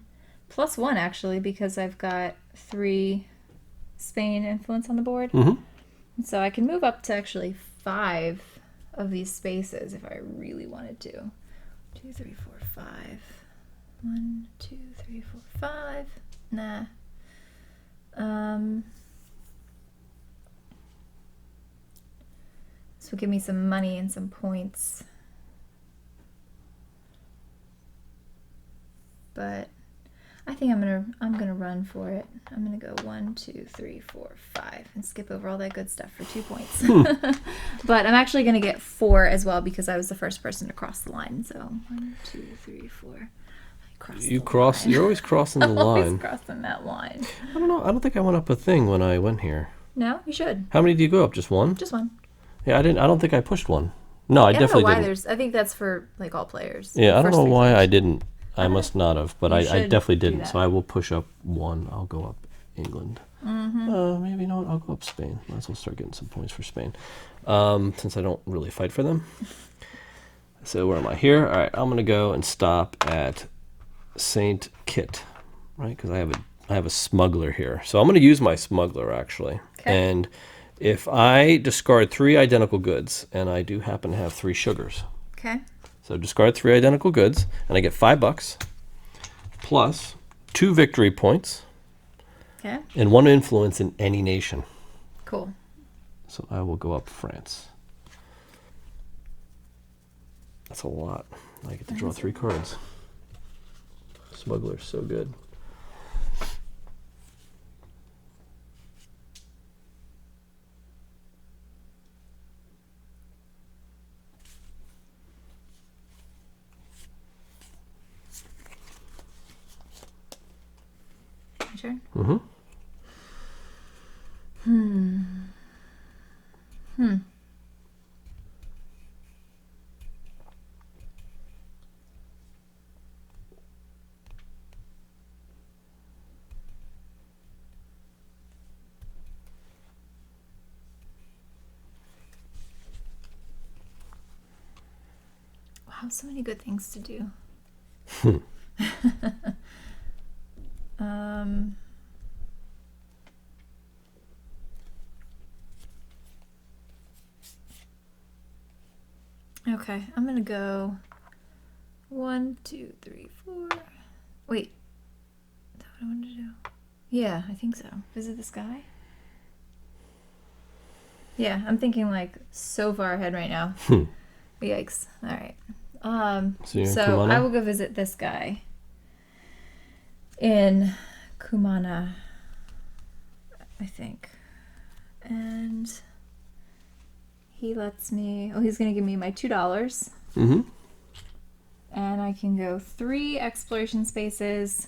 actually, because I've got 3 Spain influence on the board. So I can move up to actually 5 of these spaces if I really wanted to. 2, 3, 4, 5. 1, 2, 3, 4, 5. Nah. This will give me some money and some points. But I think I'm gonna run for it. I'm gonna go 1, 2, 3, 4, 5 and skip over all that good stuff for 2 points. But I'm actually gonna get 4 as well because I was the first person to cross the line. So 1, 2, 3, 4. You're always crossing the line. Always crossing that line. I don't know. I don't think I went up a thing when I went here. No, you should. How many do you go up? Just one? Just one. Yeah, I don't think I pushed one. No, I definitely didn't. I think that's for like all players. Yeah, I don't know why I didn't. I must not have, but I definitely didn't. So I will push up 1. I'll go up England. Maybe not. I'll go up Spain. Might as well start getting some points for Spain, since I don't really fight for them. So where am I here? All right, I'm gonna go and stop at Saint Kitts, right? Because I have a smuggler here. So I'm gonna use my smuggler actually, and if I discard 3 identical goods, and I do happen to have 3 sugars. Okay. So discard 3 identical goods, and I get $5 plus 2 victory points. Okay. And 1 influence in any nation. Cool. So I will go up France. That's a lot. I get to draw 3 cards. Smuggler's so good. Sure. Mm-hmm. Wow, so many good things to do. Okay, I'm gonna go 1, 2, 3, 4. Wait, is that what I wanted to do? Yeah, I think so. Visit this guy? Yeah, I'm thinking like so far ahead right now. Yikes. All right. So I will go visit this guy in Kumana, I think. And he lets me, he's going to give me my $2. Mm-hmm. And I can go 3 exploration spaces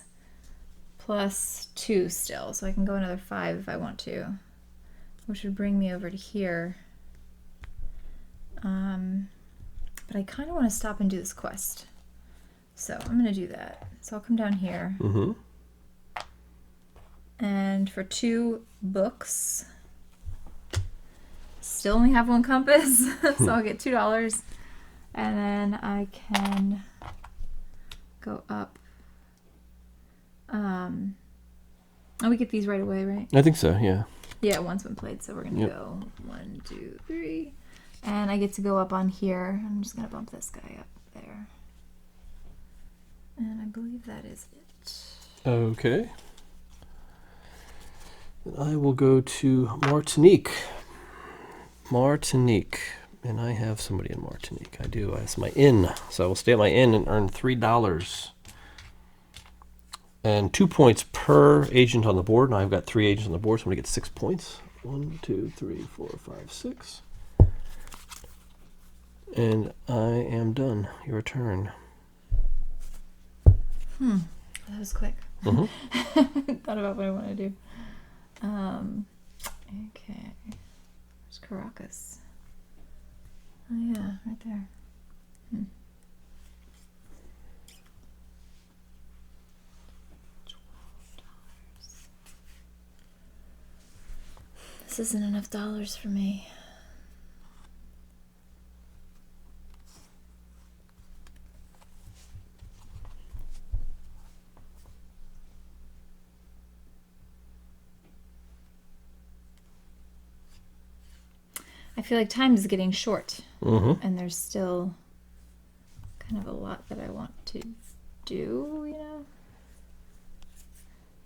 plus 2 still. So I can go another 5 if I want to, which would bring me over to here. But I kind of want to stop and do this quest. So I'm going to do that. So I'll come down here. Mm-hmm. And for 2 books, still only have 1 compass. So I'll get $2. And then I can go up. Oh, we get these right away, right? I think so, yeah. Yeah, one's been played. So we're going to go 1, 2, 3. And I get to go up on here. I'm just going to bump this guy up there. And I believe that is it. Okay. I will go to Martinique. And I have somebody in Martinique. I do. That's my inn. So I will stay at my inn and earn $3. And 2 points per agent on the board. Now I've got 3 agents on the board, so I'm going to get 6 points. 1, 2, 3, 4, 5, 6. And I am done. Your turn. That was quick. Mm-hmm. Thought about what I want to do. Okay. Where's Caracas? Oh yeah, right there. $12. This isn't enough dollars for me. I feel like time is getting short, and there's still kind of a lot that I want to do, you know?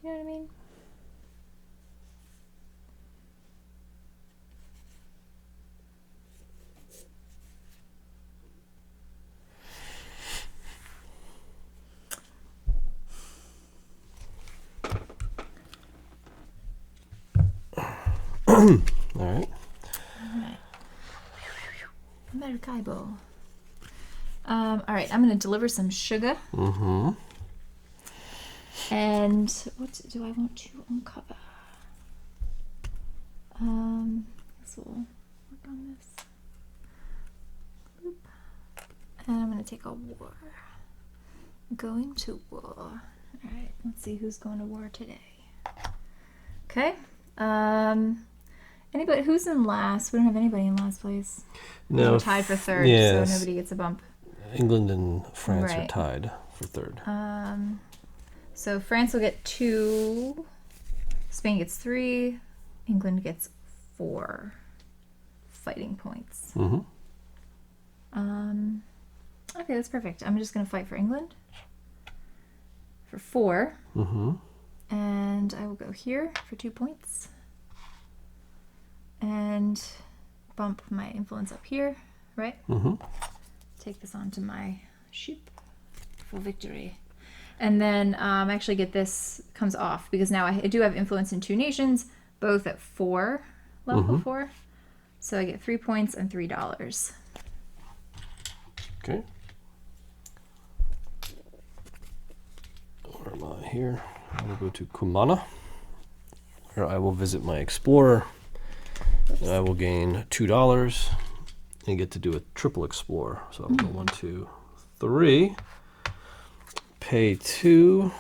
You know what I mean? All right. Maracaibo. All right, I'm going to deliver some sugar. Mm-hmm. And what do I want to uncover? This will work on this. Boop. And I'm going to take a war. Going to war. All right, let's see who's going to war today. Okay. Anybody who's in last? We don't have anybody in last place. No. We're tied for third, so nobody gets a bump. England and France are tied for third. So France will get 2, Spain gets 3, England gets 4 fighting points. Mm-hmm. Okay, that's perfect. I'm just going to fight for England for 4. Mm-hmm. And I will go here for 2 points. And bump my influence up here, right? Mm-hmm. Take this onto my ship for victory. And then actually get this comes off because now I do have influence in 2 nations, both at 4, level 4. So I get 3 points and $3. Okay. Where am I here? I will go to Kumana, where I will visit my explorer. And I will gain $2 and get to do a triple explore. So I'll go 1, 2, 3. Pay 2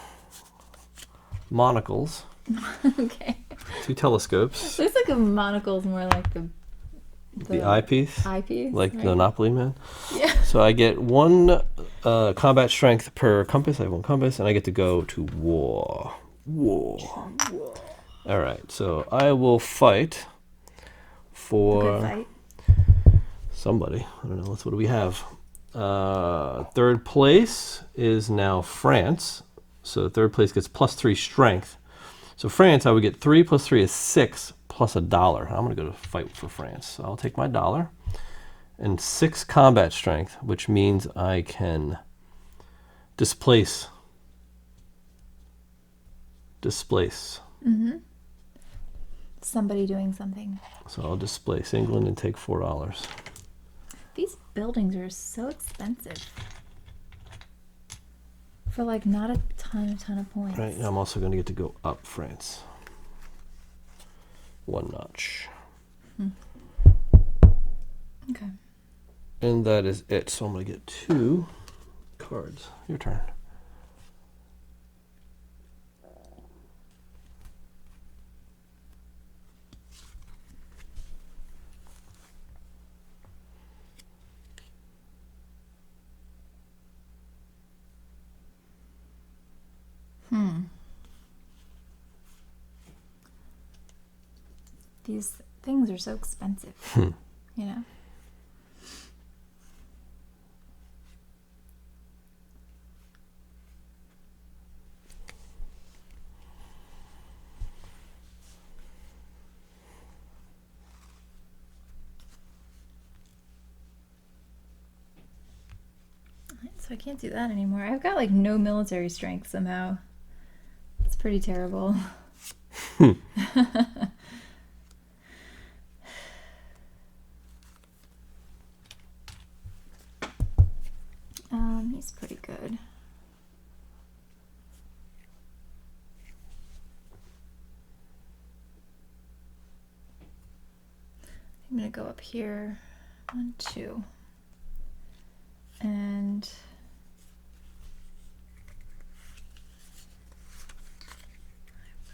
monocles. Okay. 2 telescopes. Looks like a monocle is more like the eyepiece. Eyepiece. Like right? the Monopoly Man. Yeah. So I get 1 combat strength per compass. I have 1 compass, and I get to go to war. War. All right. So I will fight for Good fight. somebody. I don't know. What do we have? Third place is now France. So third place gets +3 strength. So France, I would get 3 + 3 is 6 plus $1. I'm going to go to fight for France. So I'll take my $1 and 6 combat strength, which means I can displace. Mm-hmm. Somebody doing something. So I'll displace England and take $4. These buildings are so expensive. For like not a ton of points. Right, I'm also going to get to go up France. 1 notch. Okay. And that is it. So I'm going to get 2 cards. Your turn. These things are so expensive. You know? So I can't do that anymore. I've got like no military strength somehow. It's pretty terrible. He's pretty good. I'm gonna go up here. 1, 2. And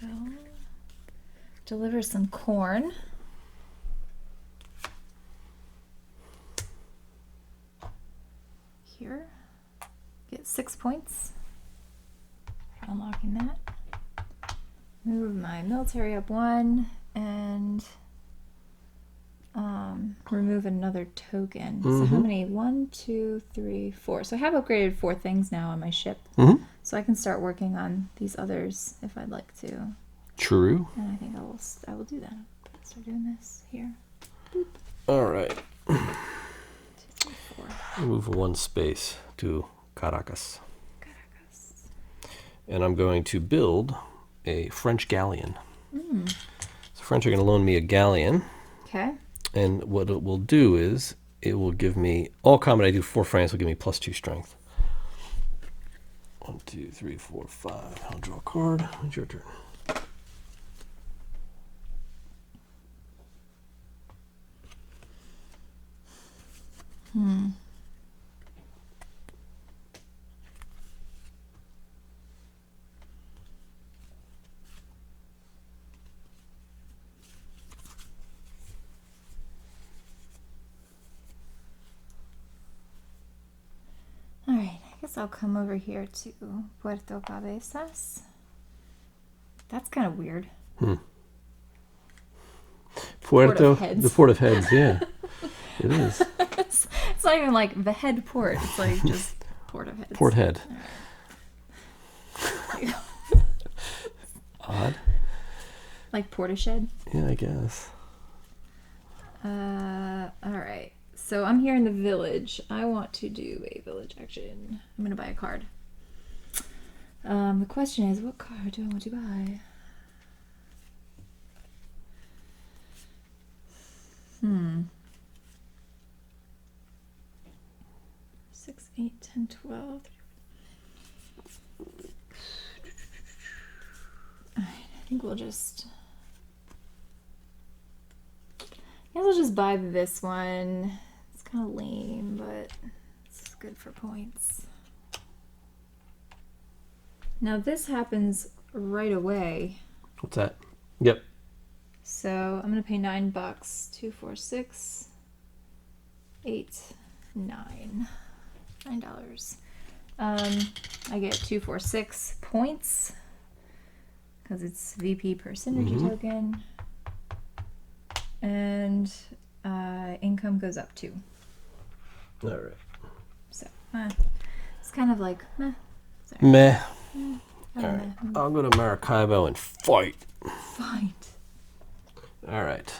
I will deliver some corn. Here. Get 6 points. Unlocking that. Move my military up 1 and remove another token. So how many? 1, 2, 3, 4. So I have upgraded 4 things now on my ship. So I can start working on these others if I'd like to. True. And I think I will do that. Start doing this here. Boop. All right. 2, 3, 4. Move 1 space to Caracas. And I'm going to build a French galleon. So French are going to loan me a galleon. Okay. And what it will do is it will give me, all combat I do for France will give me +2 strength. 1, 2, 3, 4, 5. I'll draw a card. It's your turn. All right, I guess I'll come over here to Puerto Cabezas. That's kind of weird. Puerto, the Port of Heads, yeah. It is. It's not even like the head port. It's like just Port of Heads. Port Head. Right. Odd. Like Portishead? Yeah, I guess. All right. So I'm here in the village. I want to do a village action. I'm going to buy a card. The question is, what card do I want to buy? 6, 8, 10, 12. Alright, I think we'll just... I guess we'll just buy this one. It's kind of lame, but it's good for points. Now this happens right away. What's that? Yep. So I'm gonna pay $9. 2, 4, 6, 8, 9. $9. I get 2, 4, 6 points because it's VP per synergy token, and income goes up 2. All right. So it's kind of like meh. All right. I'll go to Maracaibo and fight. All right.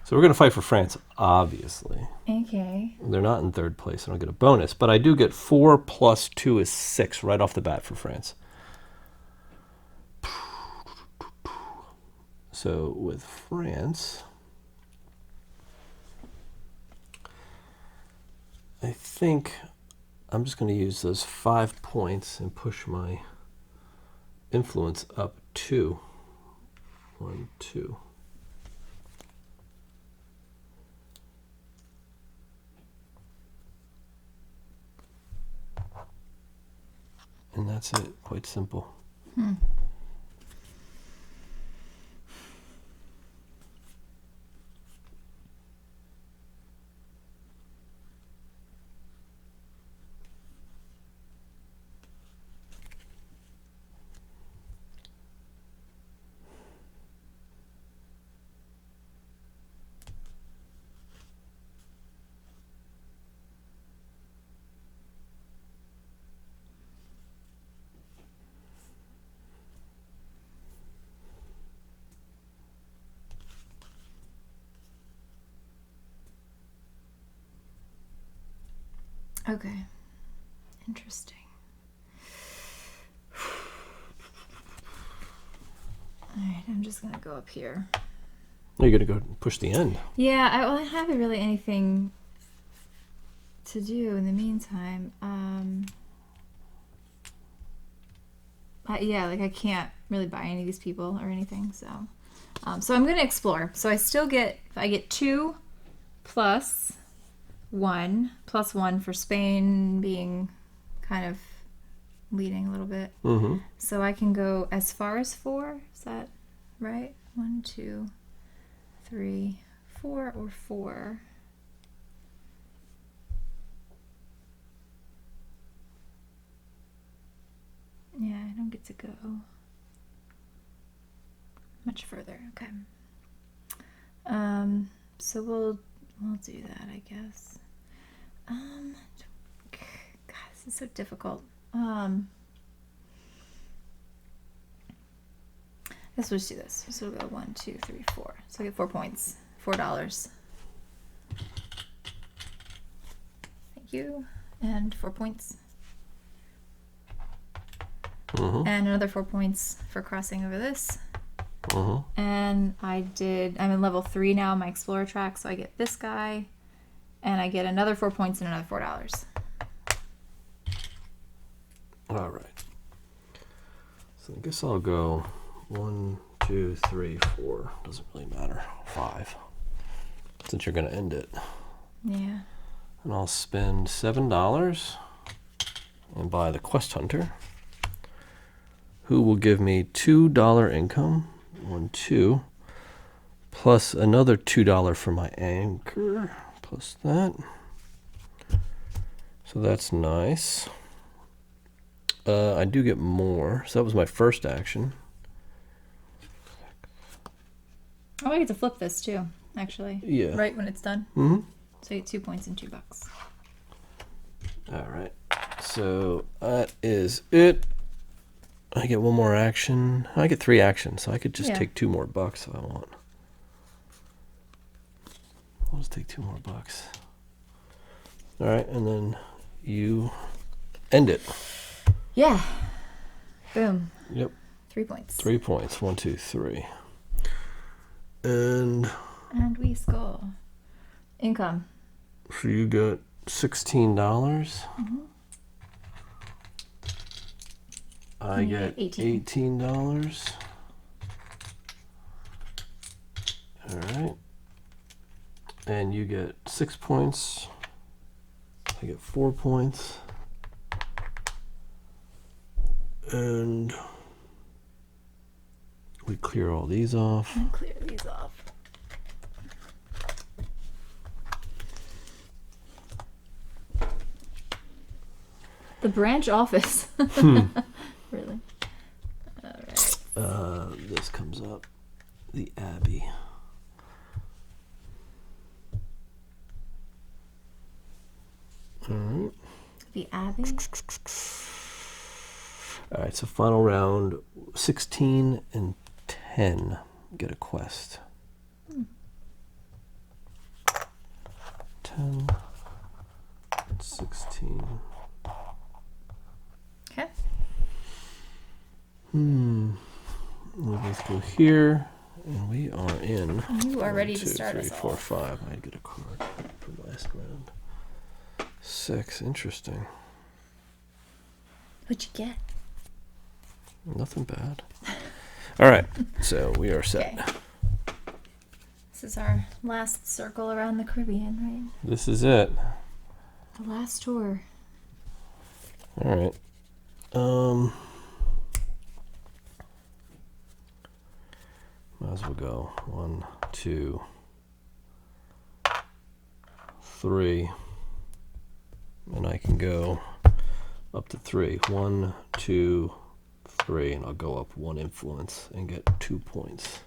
So we're going to fight for France, obviously. Okay. They're not in third place. I don't get a bonus, but I do get 4 plus 2 is 6 right off the bat for France. So with France, I think I'm just going to use those 5 points and push my influence up 2. 1, 2. And that's it. Quite simple. Okay. Interesting. Alright, I'm just gonna go up here. Are you gonna go push the end? Yeah, I don't have really anything to do in the meantime. Yeah, like I can't really buy any of these people or anything, so so I'm gonna explore. So I still get, I get 2 plus 1 plus 1 for Spain being kind of leading a little bit. So I can go as far as 4. Is that right? 1, 2, 3, 4, or 4. Yeah, I don't get to go much further. Okay. So we'll do that, I guess. God, this is so difficult. I guess we'll just do this. So we'll go 1, 2, 3, 4. So I get 4 points. $4. Thank you. And 4 points. And another 4 points for crossing over this. And I'm in level 3 now, my explorer track, so I get this guy, and I get another 4 points and another $4. All right. So I guess I'll go 1, 2, 3, 4. Doesn't really matter. 5. Since you're going to end it. Yeah. And I'll spend $7 and buy the Quest Hunter, who will give me $2 income. 1, 2. Plus another $2 for my anchor. Plus that. So that's nice. I do get more. So that was my first action. Oh, I get to flip this too, actually. Yeah. Right when it's done. Mm-hmm. So you get 2 points and $2. All right. So that is it. I get one more action. I get 3 actions, so I could just take $2 more if I want. I'll just take $2 more. All right, and then you end it. Yeah. Boom. Yep. 3 points. 3 points. 1, 2, 3. And we score. Income. So you got $16. I get $18. All right. And you get 6 points. I get 4 points. And we clear all these off. Clear these off. The branch office. Really? All right. This comes up. The Abbey. All right. The Abbey? All right, so final round, 16 and 10 get a quest. 10, 16. Okay. We'll just go here, and we are in. You are ready 1, to 2, start 3, us 4, off. 5. I get a card for last round. 6, interesting. What'd you get? Nothing bad. All right, so we are set. Okay. This is our last circle around the Caribbean, right? This is it. The last tour. All right. Might as well go 1, 2, 3, and I can go up to 3. 1, 2, 3, and I'll go up 1 influence and get 2 points.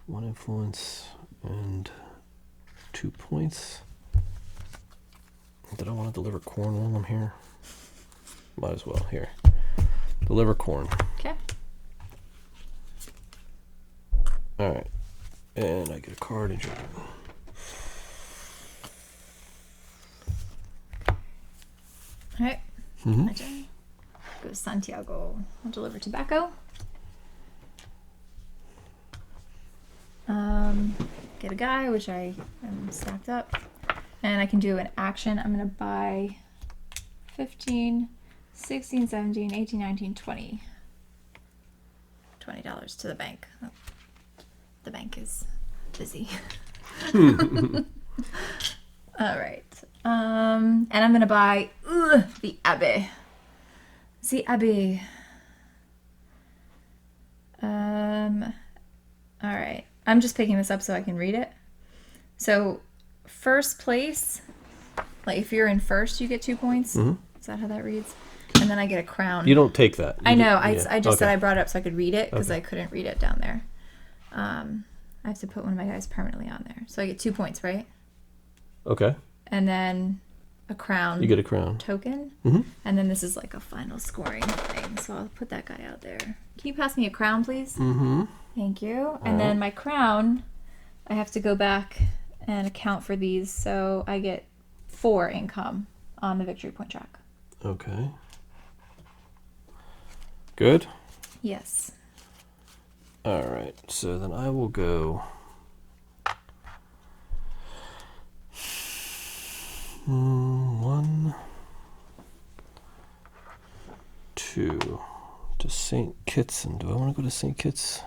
1 influence and 2 points. Did I want to deliver corn while I'm here? Might as well. Here. Deliver corn. Okay. All right. And I get a card and All right. My turn. Go to Santiago. I'll deliver tobacco. Get a guy, which I am stacked up. And I can do an action. I'm going to buy 15, 16, 17, 18, 19, 20. $20 to the bank. Oh, the bank is busy. All right. And I'm going to buy the Abbey. The Abbey. All right. I'm just picking this up so I can read it. So, first place, like if you're in first, you get 2 points. Is that how that reads? And then I get a crown. You don't take that. I know. I just said I brought it up so I could read it because I couldn't read it down there. I have to put one of my guys permanently on there. So I get 2 points, right? Okay. And then a crown. You get a crown. Token. And then this is like a final scoring thing. So I'll put that guy out there. Can you pass me a crown, please? Thank you. And then my crown, I have to go back and account for these. So I get 4 income on the victory point track. Okay. Good. Yes. All right, so then I will go 1, 2 to St. Kitts. And do I want to go to St. Kitts? I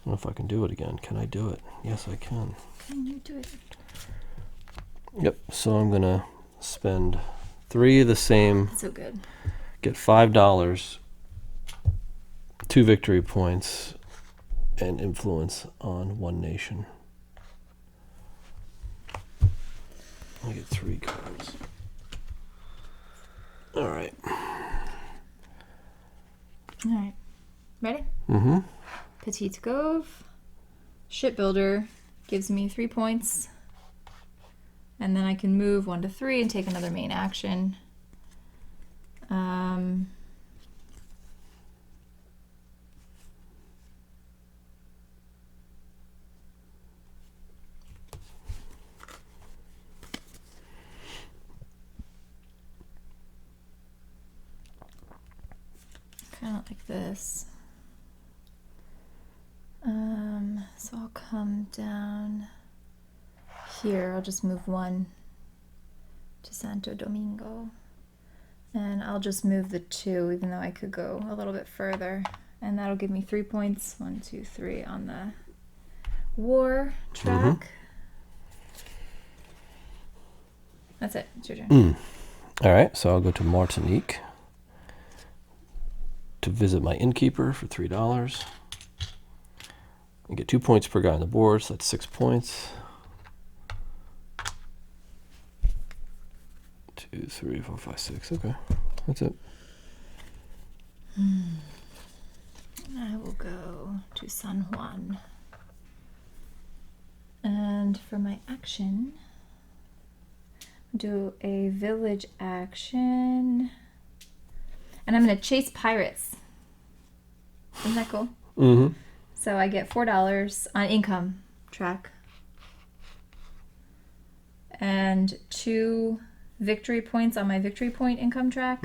don't know if I can do it again. Can I do it? Yes, I can. Can you do it? Yep, so I'm going to spend 3 of the same. That's so good. Get $5, 2 victory points, and influence on one nation. I get 3 cards. All right. All right. Ready? Mm-hmm. Petite Cove. Shipbuilder gives me 3 points. And then I can move 1 to 3 and take another main action. Kind of like this. So I'll come down here. I'll just move 1 to Santo Domingo. And I'll just move the 2, even though I could go a little bit further. And that'll give me 3 points. 1, 2, 3 on the war track. That's it. It's your turn. All right, so I'll go to Martinique to visit my innkeeper for $3. I get 2 points per guy on the board, so that's 6 points. 2, 3, 4, 5, 6. Okay, that's it. I will go to San Juan. And for my action, do a village action. And I'm going to chase pirates. Isn't that cool? Mm-hmm. So I get $4 on income track. And 2 victory points on my victory point income track.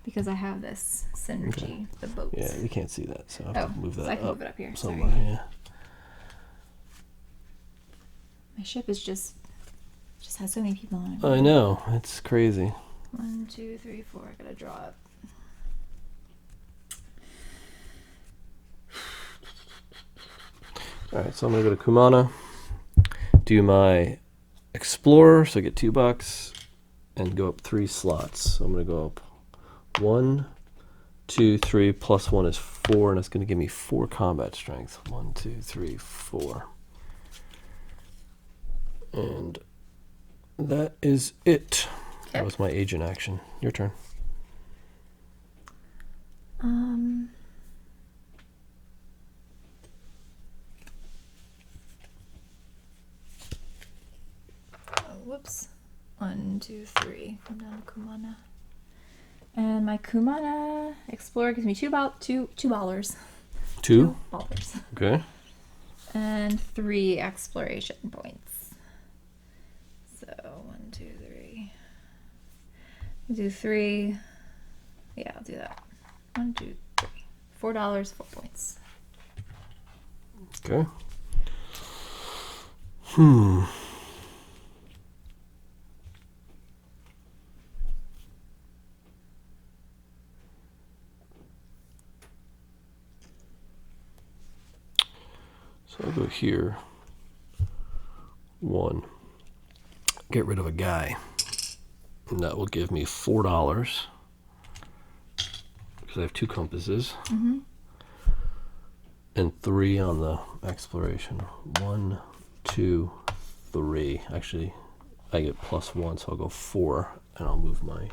Because I have this synergy, the boats. Yeah, you can't see that, so I have to move that so I can up move it up here. somewhere. Sorry. Yeah. My ship is just has so many people on it. I know, it's crazy. 1, 2, 3, 4. I gotta draw it. All right, so I'm gonna go to Kumana, do my explorer, so I get $2, and go up 3 slots. So I'm gonna go up 1, 2, 3, plus 1 is 4, and that's gonna give me 4 combat strength. 1, 2, 3, 4. And that is it. Okay. That was my agent action. Your turn. Whoops. 1, 2, 3. Come down to Kumana. And my Kumana Explorer gives me $2. $2. 2? $2. Okay. And 3 exploration points. So 1, 2, 3. I'll do 3. Yeah, I'll do that. 1, 2, 3. $4, 4 points. Okay. So I'll go here. 1. Get rid of a guy. And that will give me $4. Because I have 2 compasses. And 3 on the exploration. 1, 2, 3. Actually, I get +1, so I'll go 4. And I'll move my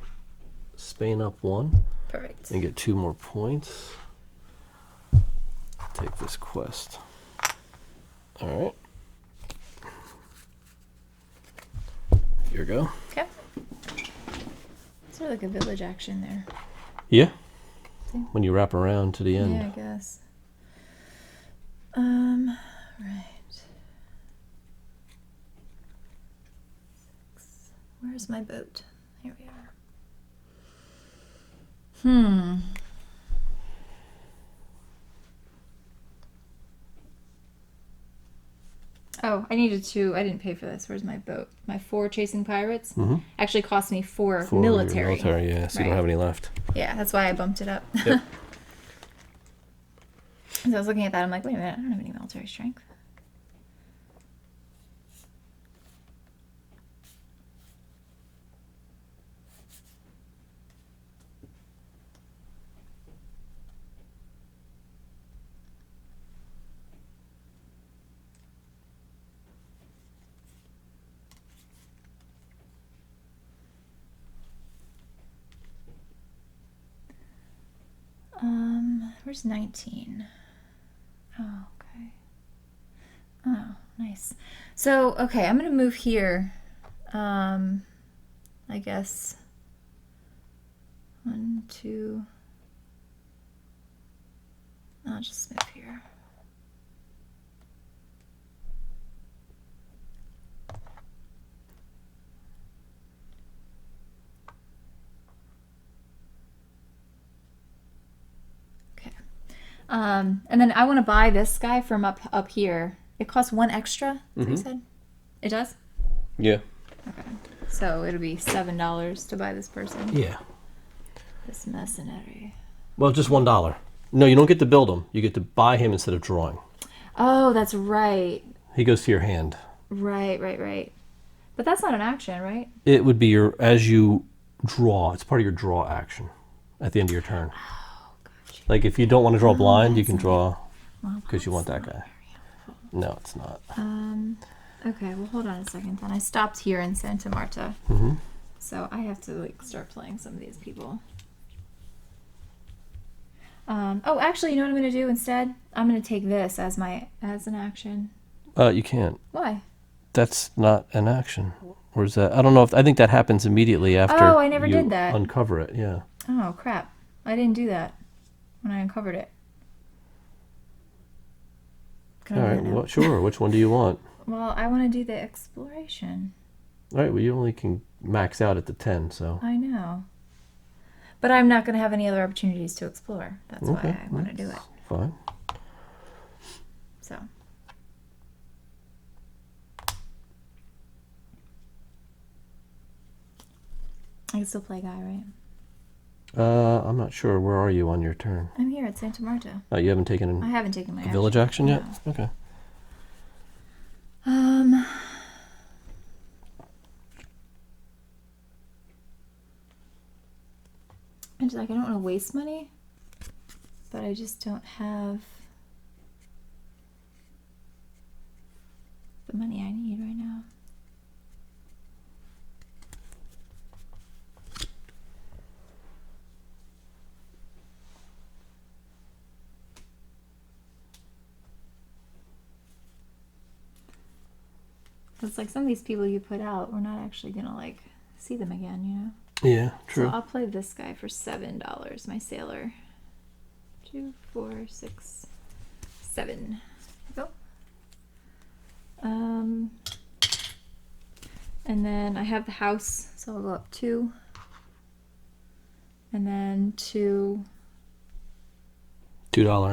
Spain up 1. Perfect. And get 2 more points. Take this quest. All right. Here we go. Okay. Sort of like a village action there. Yeah. See? When you wrap around to the end. Yeah, I guess. Right. Where's my boat? Here we are. I needed to. I didn't pay for this. Where's my boat? My 4 chasing pirates actually cost me 4 military. Military, yeah. So you don't have any left. Yeah, that's why I bumped it up. Yep. So I was looking at that. I'm like, wait a minute. I don't have any military strength. Where's 19? Oh, okay. Oh, nice. So, okay, I'm going to move here. I guess 1, 2. I'll just move here. And then I want to buy this guy from up here. It costs 1 extra, is what you said? It does? Yeah. Okay. So it'll be $7 to buy this person. Yeah. This mercenary. Well, just $1. No, you don't get to build him. You get to buy him instead of drawing. Oh, that's right. He goes to your hand. Right. But that's not an action, right? It would be as you draw. It's part of your draw action at the end of your turn. Like if you don't want to draw blind, you can draw because you want that guy. No, it's not. Okay, well hold on a second then. I stopped here in Santa Marta. So I have to start playing some of these people. Oh, actually, you know what I'm going to do instead? I'm going to take this as an action. You can't. Why? That's not an action. Or is that? I don't know I think that happens immediately after. Oh, I never did that. Uncover it. Yeah. Oh crap! I didn't do that when I uncovered it. All right. Well, sure. Which one do you want? Well, I want to do the exploration. All right. Well, you only can max out at the 10, so. I know. But I'm not going to have any other opportunities to explore. That's why I want to do it. Fine. So. I can still play Guy, right? I'm not sure. Where are you on your turn? I'm here at Santa Marta. Oh, you haven't taken I haven't taken my village action yet? No. Okay. I don't want to waste money, but I just don't have the money I need right now. It's like some of these people you put out, we're not actually gonna see them again, you know? Yeah, true. So I'll play this guy for $7, my sailor. 2, 4, 6, 7. Go. And then I have the house, so I'll go up 2. And then $2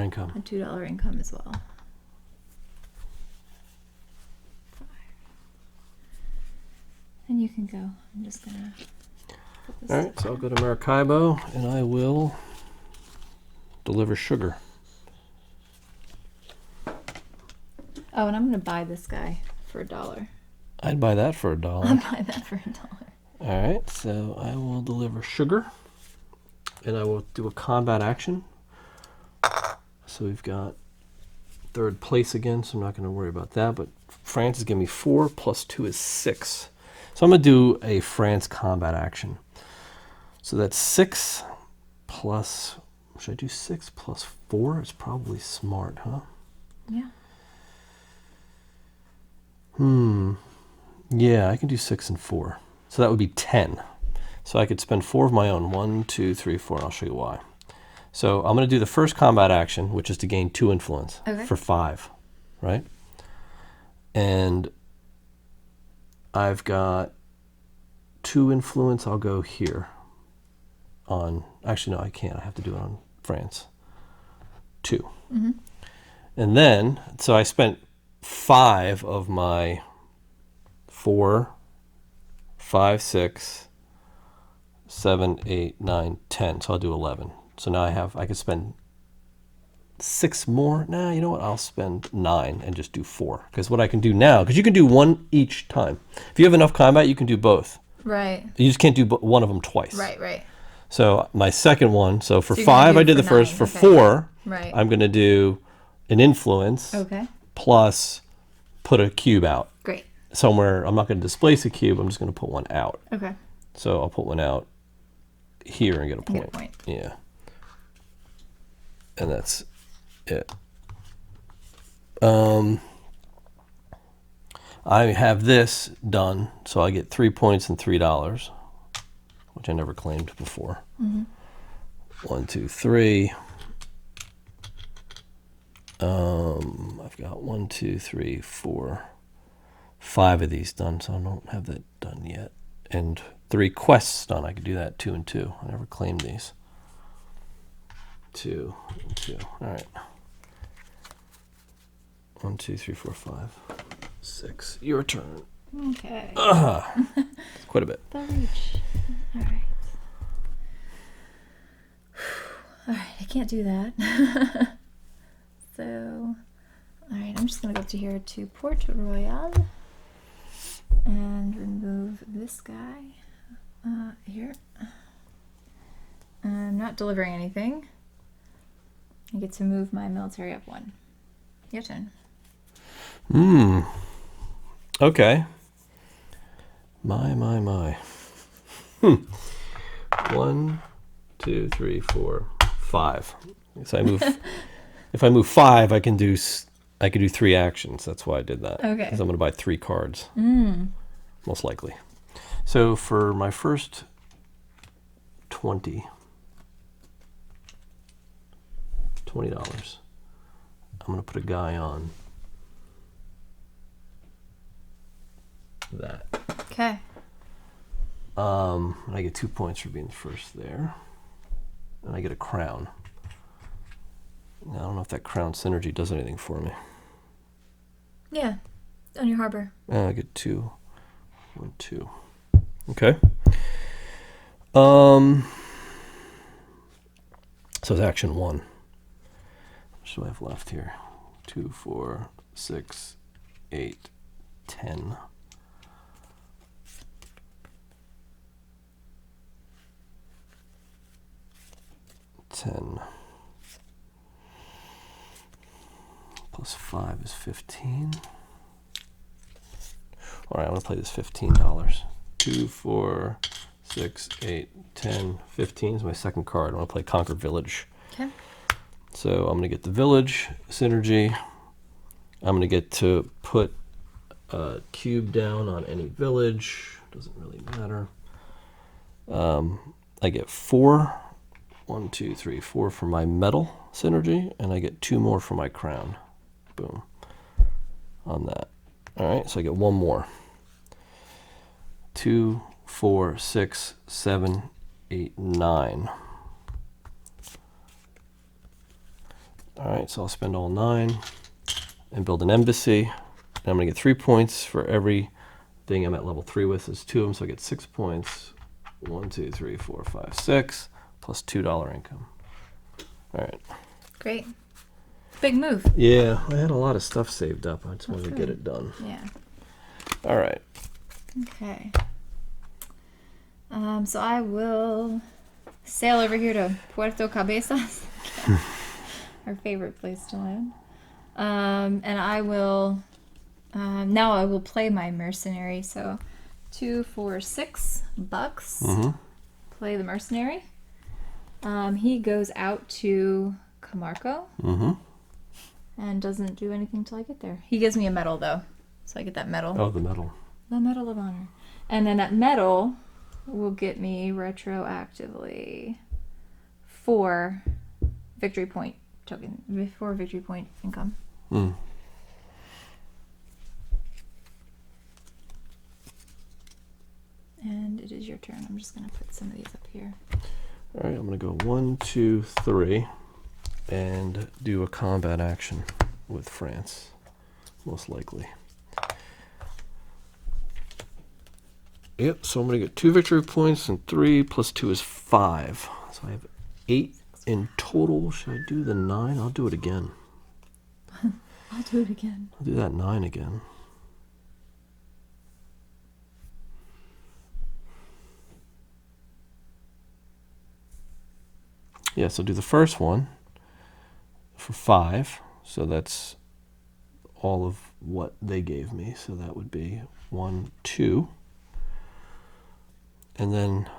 income. A $2 income as well. And you can go. I'm just gonna put this. All right, so I'll go to Maracaibo and I will deliver sugar. Oh, and I'm gonna buy this guy for $1. I'd buy that for $1. I'll buy that for $1. All right, so I will deliver sugar and I will do a combat action. So we've got 3rd place again, so I'm not going to worry about that. But France is giving me 4 plus 2 is 6. So I'm going to do a France combat action. So that's 6 plus, should I do 6 plus 4? It's probably smart, huh? Yeah. Yeah, I can do 6 and 4. So that would be 10. So I could spend 4 of my own. 1, 2, 3, 4, and I'll show you why. So I'm going to do the first combat action, which is to gain 2 influence for 5, right? And I've got 2 influence. I'll go here on, actually, no, I can't. I have to do it on France. 2. And then, so I spent 5 of my 4, 5, 6, 7, 8, 9, 10. So I'll do 11. So now I could spend 6 more. Nah, you know what? I'll spend 9 and just do 4. Because what I can do now, because you can do 1 each time. If you have enough combat, you can do both. Right. You just can't do one of them twice. Right. So my second one, so for 5, I did the first. For 4, I'm going to do an influence. Okay. Plus put a cube out. Great. Somewhere, I'm not going to displace a cube, I'm just going to put one out. Okay. So I'll put one out here and get a point. Yeah. And that's it. I have this done, so I get 3 points and $3, which I never claimed before. 1, 2, 3. I've got 1, 2, 3, 4, 5 of these done, so I don't have that done yet. And 3 quests done. I could do that 2 and 2. I never claimed these. 2 and 2. All right. 1, 2, 3, 4, 5, 6. Your turn. Okay. Quite a bit. The reach. All right. All right. I can't do that. So, all right. I'm just gonna go up to here to Port Royal and remove this guy here. I'm not delivering anything. I get to move my military up 1. Your turn. Okay. My. 1, 2, 3, 4, 5. So I move. If I move 5, I can do 3 actions. That's why I did that. Okay. Because I'm going to buy 3 cards. Most likely. So for my first 20, $20, I'm going to put a guy on that. Okay. And I get 2 points for being first there. And I get a crown. Now, I don't know if that crown synergy does anything for me. Yeah. On your harbor. I get 2. 1, 2. Okay. So it's action 1. What do I have left here? 2, 4, 6, 8, 10. 10. Plus 5 is 15. All right, I'm going to play this $15. 2, 4, 6, 8, 10, 15 is my second card. I want to play Conquer Village. Okay. So I'm going to get the village synergy. I'm going to get to put a cube down on any village. Doesn't really matter. I get 4. 1, 2, 3, 4 for my metal synergy, and I get 2 more for my crown. Boom. On that. All right, so I get 1 more. 2, 4, 6, 7, 8, 9. All right, so I'll spend all 9 and build an embassy. And I'm going to get 3 points for every thing I'm at level 3 with. There's 2 of them, so I get 6 points. 1, 2, 3, 4, 5, 6, plus $2 income. All right. Great. Big move. Yeah, I had a lot of stuff saved up. I just wanted to get it done. Yeah. All right. Okay. So I will sail over here to Puerto Cabezas, our favorite place to land. And I will now I will play my mercenary. So 2, 4, 6 bucks. Play the mercenary. He goes out to Camargo. And doesn't do anything till I get there. He gives me a medal though, so I get that medal. Oh, the medal. The Medal of Honor. And then that medal will get me retroactively 4 victory point token, 4 victory point income. And it is your turn. I'm just going to put some of these up here. All right, I'm going to go 1, 2, 3 and do a combat action with France. most likely. Yep, so I'm going to get 2 victory points, and 3 plus 2 is 5. So I have 8 in total. Should I do the 9? I'll do it again. I'll do it again. I'll do that 9 again. Yeah, so do the first one for 5. So that's all of what they gave me. So that would be 1, 2. And then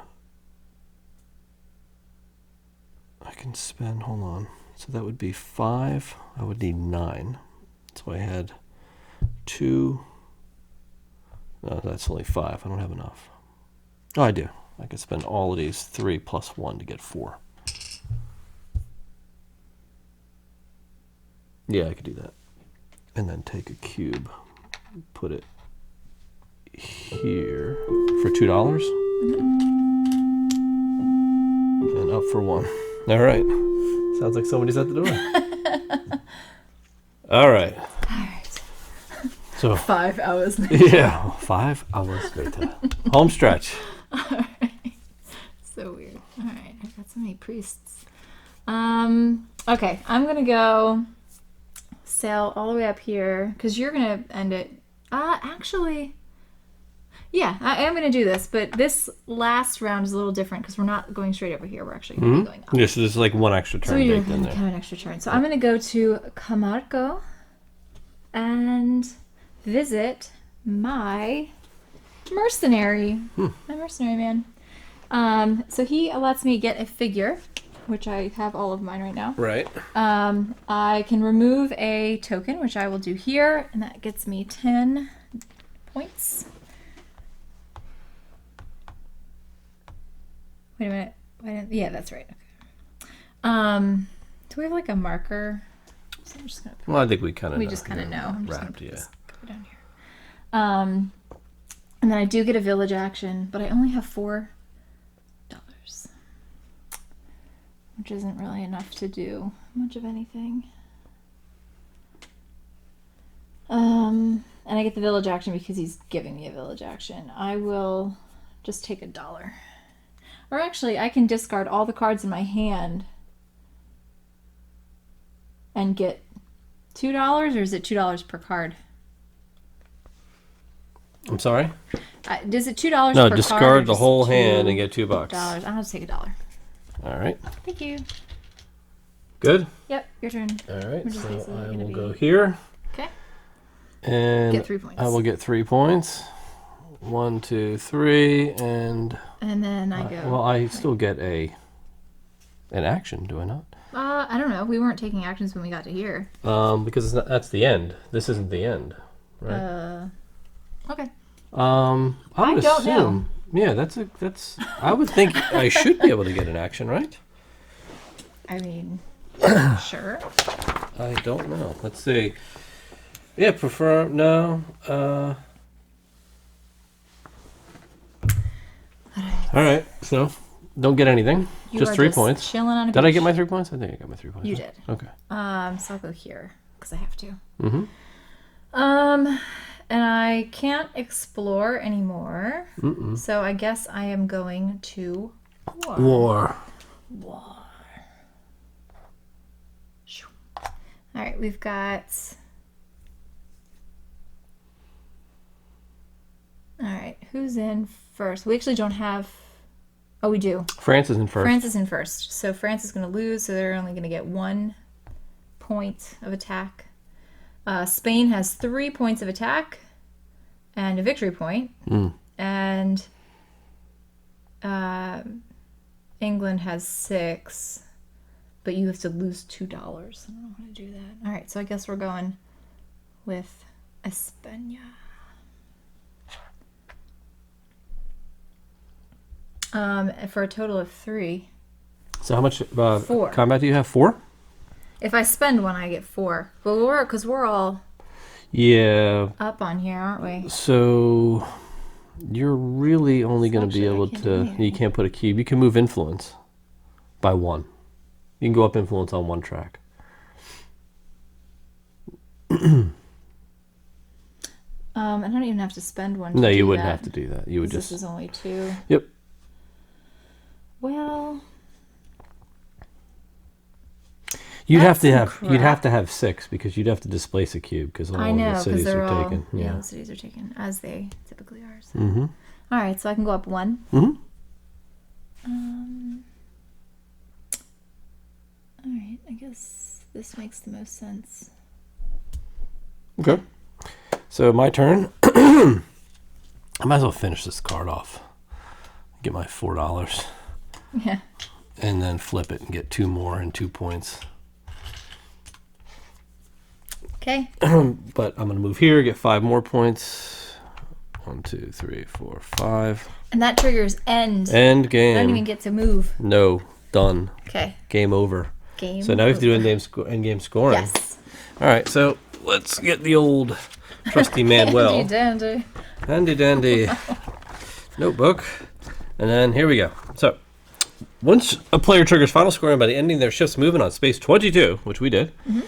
I can spend, hold on. So that would be 5. I would need 9. So I had 2. No, that's only 5. I don't have enough. Oh, I do. I could spend all of these 3 plus 1 to get 4. Yeah, I could do that. And then take a cube, put it here for $2. And up for 1. All right. Sounds like somebody's at the door. All right. So 5 hours later. Yeah, 5 hours later. Home stretch. All right. So weird. All right, I've got so many priests. Okay, I'm gonna go sail all the way up here because you're gonna end it. Actually, yeah, I am gonna do this, but this last round is a little different because we're not going straight over here. We're actually gonna be going up. Yeah, so there's like 1 extra turn baked in there. Kind of an extra turn. So I'm gonna go to Camargo and visit my mercenary. My mercenary man. So he lets me get a figure, which I have all of mine right now. Right. I can remove a token, which I will do here, and that gets me 10 points. Wait a minute. Yeah, that's right. Okay. Do we have like a marker? So I'm just gonna Well, I think we kind of know. We just kind of know. I'm just Wrapped, gonna put yeah. this down here. And then I do get a village action, but I only have $4, which isn't really enough to do much of anything. And I get the village action because he's giving me a village action. I will just take $1. Or actually, I can discard all the cards in my hand and get $2, or is it $2 per card? I'm sorry? Does it $2 per card? No, or discard the just whole hand and get $2. $2. I'll just take $1. All right. Thank you. Good? Yep, your turn. All right, Which is so basically I gonna will be- go here. Okay. And Get 3 points. I will get 3 points. 1, 2, 3, and then I go. well, I still get an action, do I not? I don't know. We weren't taking actions when we got to here. Because it's not, that's the end. This isn't the end, right? Okay. I would don't assume. Yeah, that's. I would think I should be able to get an action, right? I mean, sure. I don't know. Let's see. Yeah, prefer no. All right, so don't get anything. You Just are 3 points. Chilling on a Did I beach. get my 3 points? I think I got my 3 points. You right? did. Okay. So I'll go here because I have to. Mm-hmm. And I can't explore anymore. Mm-mm. So I guess I am going to War. All right, we've got. All right, who's in first? We actually don't have. Oh, we do. France is in first. France is in first. So France is going to lose, so they're only going to get 1 point of attack. Spain has 3 points of attack and a victory point. And England has 6, but you have to lose $2. I don't know how to do that. All right, so I guess we're going with España. For a total of 3. So how much 4. combat do you have? 4? If I spend 1, I get 4. But we're all up on here, aren't we? So you're really only going to be Actually, I able can't do to. anything. You can't put a cube. You can move influence by 1. You can go up influence on 1 track. I don't even have to spend one. No, you wouldn't have to do that. You would just. This is only 2. Yep. Well. You'd have to have 6 because you'd have to displace a cube because all the cities are taken. Yeah, the cities are taken as they typically are. So. Mm-hmm. All right, so I can go up 1. Mm-hmm. All right, I guess this makes the most sense. Okay. So my turn. I might as well finish this card off. Get my $4. Yeah. And then flip it and get 2 more and 2 points. Okay. But I'm going to move here, get 5 more points. 1, 2, 3, 4, 5. And that triggers end. End game. I don't even get to move. No. Done. Okay. Game over. Game So now we have to do end game scoring. Yes. All right, so let's get the old trusty Manuel. Handy dandy. Handy dandy notebook. And then here we go. So once a player triggers final scoring by the ending of their shift's movement on space 22, which we did, we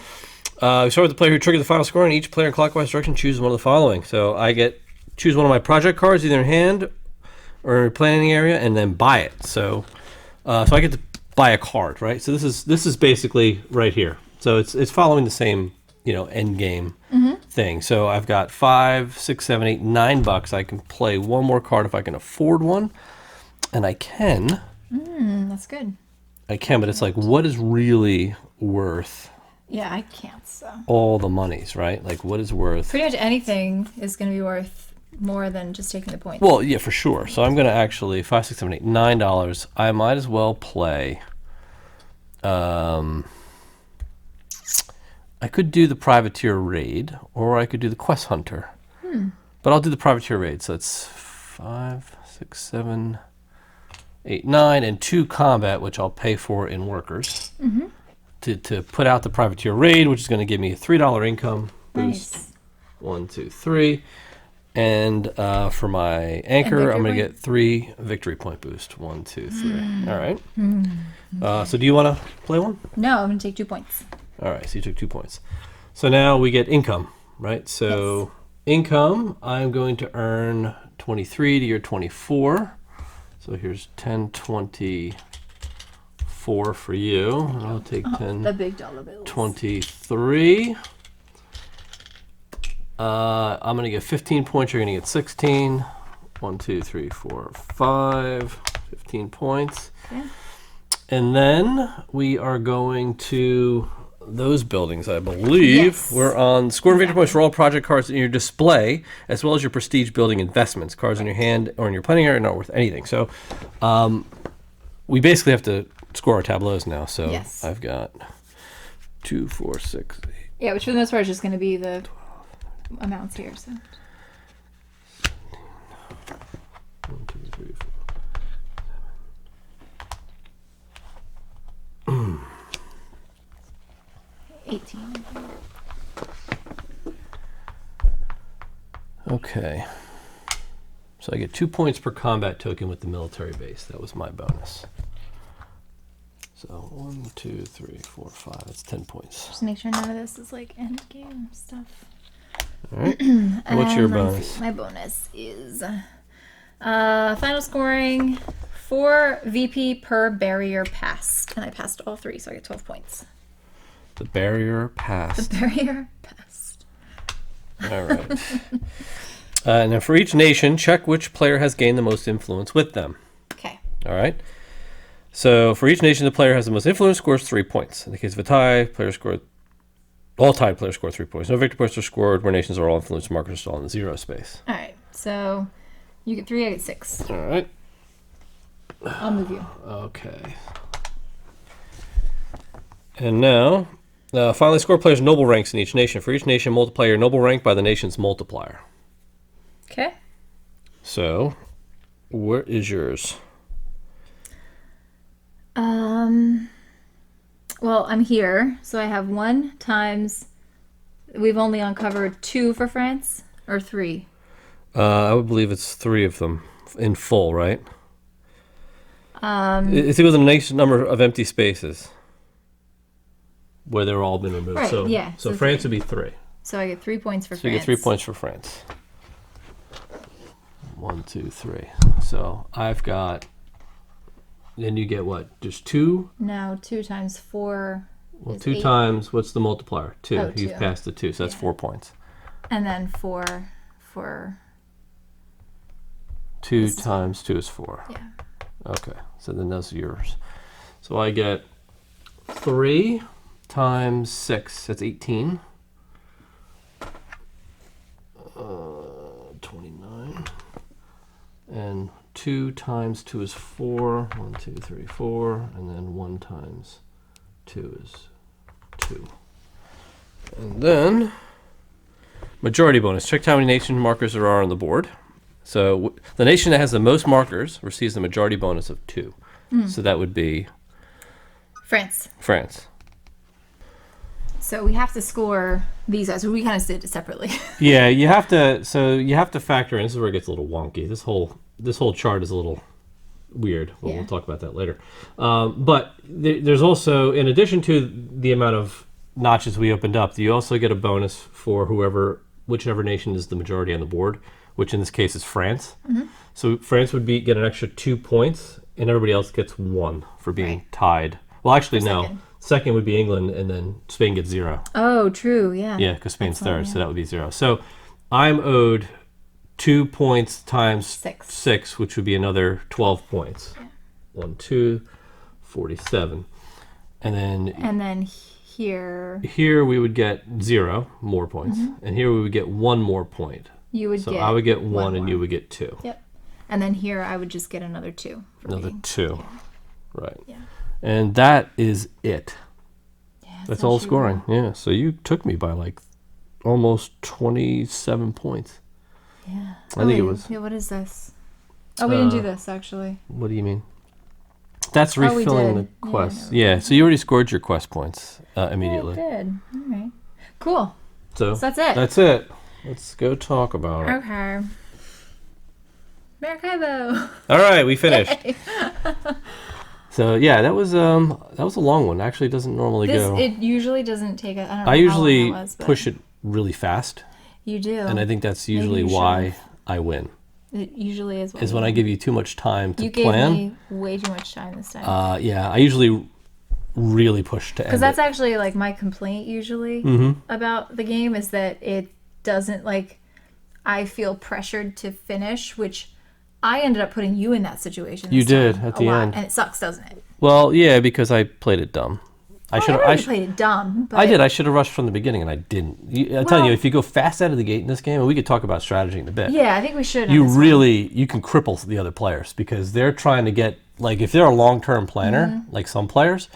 start with the player who triggered the final scoring. Each player in clockwise direction chooses one of the following. So I choose one of my project cards, either in hand or planning area, and then buy it. So I get to buy a card, right? So this is basically right here. So it's following the same end game thing. So I've got $5, $6, $7, $8, $9. I can play one more card if I can afford one, and I can. That's good. I can, but it's like, what is really worth? Yeah, I can't. So all the monies, right? Like, what is worth? Pretty much anything is going to be worth more than just taking the points. Well, yeah, for sure. So I'm going to actually $5, $6, $7, $8, $9. I might as well play. I could do the Privateer Raid, or I could do the Quest Hunter. But I'll do the Privateer Raid. So it's 5, 6, 7, 8, 9, and 2 combat, which I'll pay for in workers. To put out the Privateer Raid, which is going to give me a $3 income boost. Nice. 1, 2, 3. And for my anchor, I'm going to get 3 victory point boost. 1, 2, 3. All right. So do you want to play one? No, I'm going to take 2 points. All right, so you took 2 points. So now we get income, right? So income, I'm going to earn 23 to your 24. So here's 10, 24 for you. And I'll take 10, the big dollar bills. 23. I'm going to get 15 points. You're going to get 16. 1, 2, 3, 4, 5. 15 points. Yeah. And then we are going to those buildings, I believe. Yes. We're on score and victory points for all project cards in your display, as well as your prestige building investments. Cards in your hand or in your planning area are not worth anything. So we basically have to score our tableaus now. So I've got 2, 4, 6, 8. Yeah, which for the most part is just going to be the 12 amounts here. So 1, 2, 3, 4. 18. Okay. So I get 2 points per combat token with the military base. That was my bonus. So 1, 2, 3, 4, 5. That's 10 points. Just make sure none of this is like end game stuff. All right. What's your bonus? My bonus is final scoring 4 VP per barrier passed, and I passed all 3, so I get 12 points. The barrier passed. The barrier passed. All right. Now for each nation, check which player has gained the most influence with them. Okay. All right. So for each nation, the player has the most influence scores 3 points. In the case of a tie, all tied players score 3 points. No victory points are scored where nations are all influence markers are still in the 0 space. All right. So you get 3, I get 6. All right. I'll move you. Okay. And now, finally, score players' noble ranks in each nation. For each nation, multiply your noble rank by the nation's multiplier. Okay. So, where is yours? Well, I'm here, so I have 1 times. We've only uncovered 2 for France, or 3. I would believe it's 3 of them in full, right? It's equal to the next number of empty spaces where they're all been removed. Right, so, yeah. So France would be 3. So I get 3 points for France. So you get 3 points for France. 1, 2, 3. So I've got. Then you get what? Just 2? No, 2 times 4. Well, 2 8. times, what's the multiplier? 2. Oh, You've 2. passed the 2, so that's 4 points. And then 4 for... 2 times 2 is 4. Yeah. Okay, so then those are yours. So I get 3 times 6, that's 18. 29. And 2 times 2 is 4. 1, 2, 3, 4. And then 1 times 2 is 2. And then majority bonus. Check how many nation markers there are on the board. So the nation that has the most markers receives the majority bonus of 2. So that would be France. So we have to score these guys. We kind of did it separately. Yeah, you have to. So you have to factor in. This is where it gets a little wonky. This whole chart is a little weird. Well, we'll talk about that later. But there's also, in addition to the amount of notches we opened up, you also get a bonus for whichever nation is the majority on the board, which in this case is France. So France would get an extra 2 points, and everybody else gets 1 for being tied. Well, actually, no. Second would be England, and then Spain gets 0. Oh, true, yeah. Yeah, because Spain's third, so that would be 0. So I'm owed 2 points times 6, which would be another 12 points. Yeah. 1, 2, 47. And then here we would get 0 more points, and here we would get 1 more point. I would get 1 and you would get 2. Yep. And then here I would just get another 2. Another 2. Yeah. Right. Yeah. And that is it. Yeah, that's all scoring. Yeah. So you took me by like almost 27 points. Yeah. I think it was. Yeah, what is this? Oh, we didn't do this actually. What do you mean? That's refilling the quest. Yeah. So you already scored your quest points immediately. Yeah, I did. All right. Cool. So that's it. That's it. Let's go talk about it. Okay. Maracaibo. All right, we finished. So yeah, that was a long one. Actually, it doesn't normally go. It usually doesn't take. I don't know. I usually how long it was, push it really fast. You do. And I think that's usually why I win. It usually is. Is when I give you too much time to plan. You gave me way too much time this time. Yeah, I usually really push to end. Because that's actually like my complaint usually about the game is that it doesn't I feel pressured to finish, which I ended up putting you in that situation. You did at the end, and it sucks, doesn't it? Well, yeah, because I played it dumb. I played it dumb. But... I did. I should have rushed from the beginning, and I didn't. I'm telling you, if you go fast out of the gate in this game, and we could talk about strategy in a bit. Yeah, I think we should. You can cripple the other players because they're trying to get if they're a long-term planner, like some players.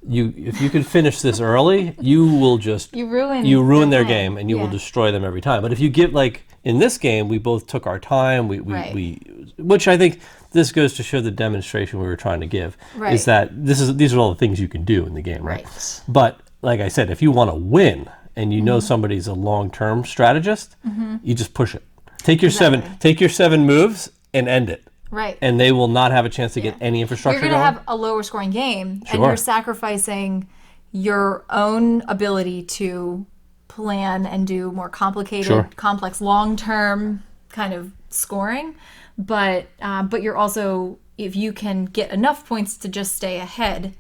If you can finish this early, you will just you ruin their game, and you will destroy them every time. But if you give in this game, we both took our time. We which I think this goes to show the demonstration we were trying to give is that these are all the things you can do in the game, right? But like I said, if you want to win and you know somebody's a long-term strategist, you just push it. Take your 7 moves and end it. Right. And they will not have a chance to get any infrastructure going. You're going to have a lower scoring game, and you're sacrificing your own ability to plan and do more complicated, complex, long-term kind of scoring. But you're also, if you can get enough points to just stay ahead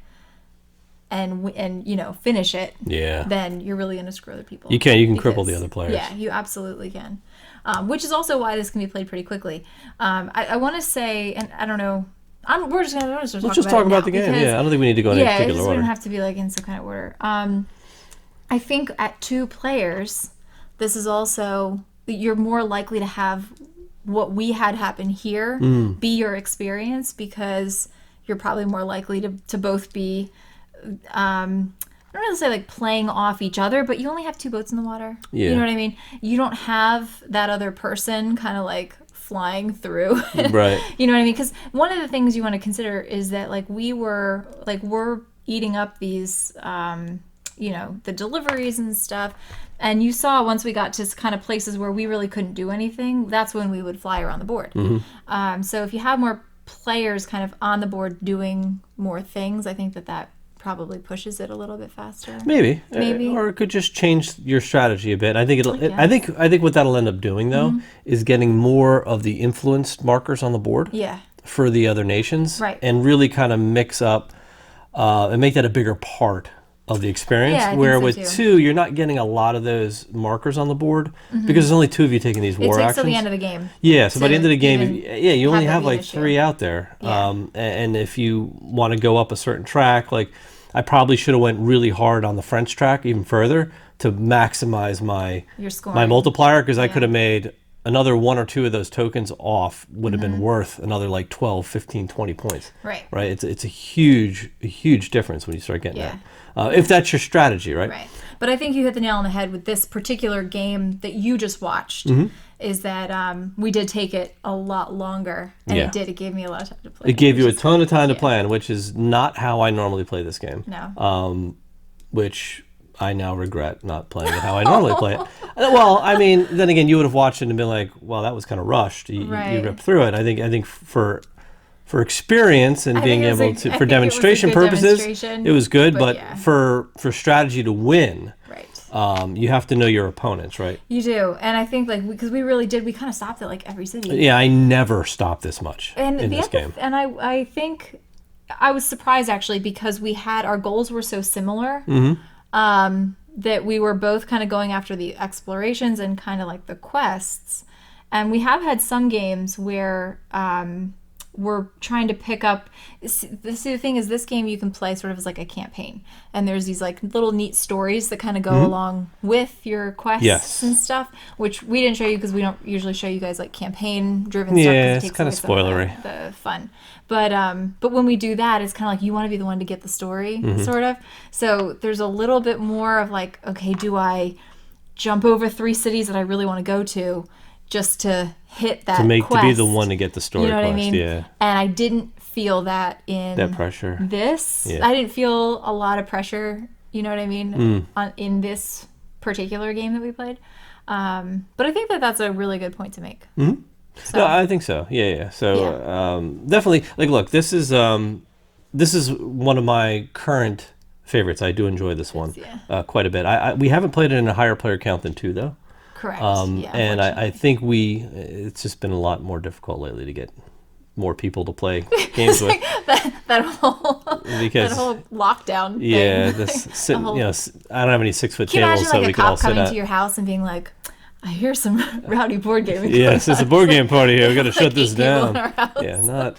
and finish it, then you're really going to screw other people. You can cripple the other players. Yeah, you absolutely can. Which is also why this can be played pretty quickly. I want to say, and I don't know, let's just talk about the game. Yeah, I don't think we need to go in any particular order. We don't have to be in some kind of order. I think at 2 players, this is also, you're more likely to have what we had happen here be your experience because you're probably more likely to both be I don't really say playing off each other, but you only have 2 boats in the water. Yeah. You know what I mean? You don't have that other person kind of flying through. Right. You know what I mean? Because one of the things you want to consider is that we're eating up these the deliveries and stuff. And you saw once we got to kind of places where we really couldn't do anything, that's when we would fly around the board. So if you have more players kind of on the board doing more things, I think that probably pushes it a little bit faster. Maybe. Or it could just change your strategy a bit. I think I think what that'll end up doing though is getting more of the influenced markers on the board. Yeah. For the other nations. Right. And really kind of mix up and make that a bigger part of the experience. Yeah, where so with too. 2, you're not getting a lot of those markers on the board because there's only 2 of you taking these war actions. It takes till the end of the game. Yeah, so by the end of the game, you only have like 3 out there. Yeah. And if you want to go up a certain track, like I probably should have went really hard on the French track even further to maximize my multiplier, because I could have made another 1 or 2 of those tokens off would have been worth another like 12, 15, 20 points. Right. It's a huge difference when you start getting that. If that's your strategy, right? Right. But I think you hit the nail on the head with this particular game that you just watched, is that we did take it a lot longer, and it gave me a lot of time to play. It gave you a ton of time to plan, which is not how I normally play this game. No. Which I now regret not playing it how I normally play it. Well, I mean, then again, you would have watched it and been like, well, that was kind of rushed. You ripped through it. I think for experience and being able to, for demonstration purposes, it was good. But for strategy to win, you have to know your opponents, right? You do. And I think because we kind of stopped at like every city. Yeah, I never stopped this much in this game. And I think I was surprised actually, because our goals were so similar. That we were both kind of going after the explorations and kind of like the quests. And we have had some games where we're trying to pick up. The thing is, this game you can play sort of as like a campaign. And there's these like little neat stories that kind of go along with your quests and stuff, which we didn't show you because we don't usually show you guys like campaign-driven stuff. Yeah, it's kind of spoilery. The fun. But when we do that, it's kind of like you want to be the one to get the story, sort of. So there's a little bit more of like, okay, do I jump over 3 cities that I really want to go to just to hit that quest? To be the one to get the story, you know what quest, I mean? Yeah. And I didn't feel that in that pressure. This. Yeah. I didn't feel a lot of pressure, you know what I mean, in this particular game that we played. But I think that that's a really good point to make. So. No, I think so. Yeah. So definitely, like, look, this is one of my current favorites. I do enjoy this one quite a bit. We haven't played it in a higher player count than 2, though. Correct. And I think it's just been a lot more difficult lately to get more people to play games with. that whole lockdown thing. Yeah, I don't have any 6-foot tables, so we can all sit at. Coming to your house and being like, I hear some rowdy board gaming. Yes, it's a board game party here. We've got to shut this down. Yeah,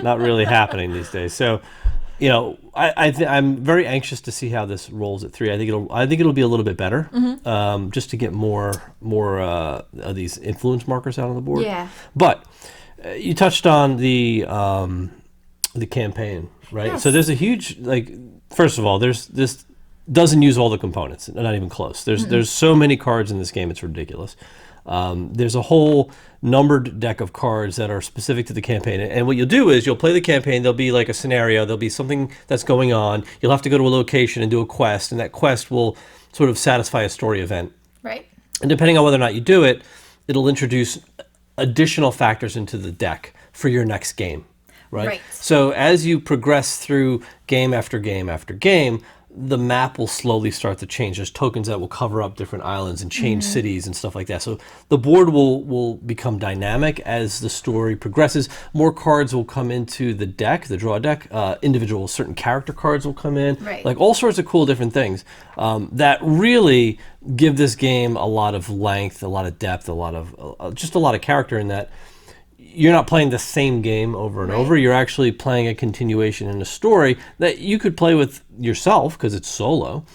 not really happening these days. So, I'm very anxious to see how this rolls at 3. I think it'll be a little bit better, just to get more of these influence markers out on the board. Yeah. But you touched on the campaign, right? Yes. So there's a huge First of all, this doesn't use all the components, not even close. There's so many cards in this game, it's ridiculous. There's a whole numbered deck of cards that are specific to the campaign. And what you'll do is you'll play the campaign. There'll be like a scenario. There'll be something that's going on. You'll have to go to a location and do a quest, and that quest will sort of satisfy a story event. Right. And depending on whether or not you do it, it'll introduce additional factors into the deck for your next game. Right? So as you progress through game after game after game, the map will slowly start to change. There's tokens that will cover up different islands and change cities and stuff like that. So the board will become dynamic as the story progresses. More cards will come into the deck, the draw deck. Individual certain character cards will come in. Right. Like all sorts of cool different things that really give this game a lot of length, a lot of depth, a lot of character in that. You're not playing the same game over and over. You're actually playing a continuation in a story that you could play with yourself because it's solo,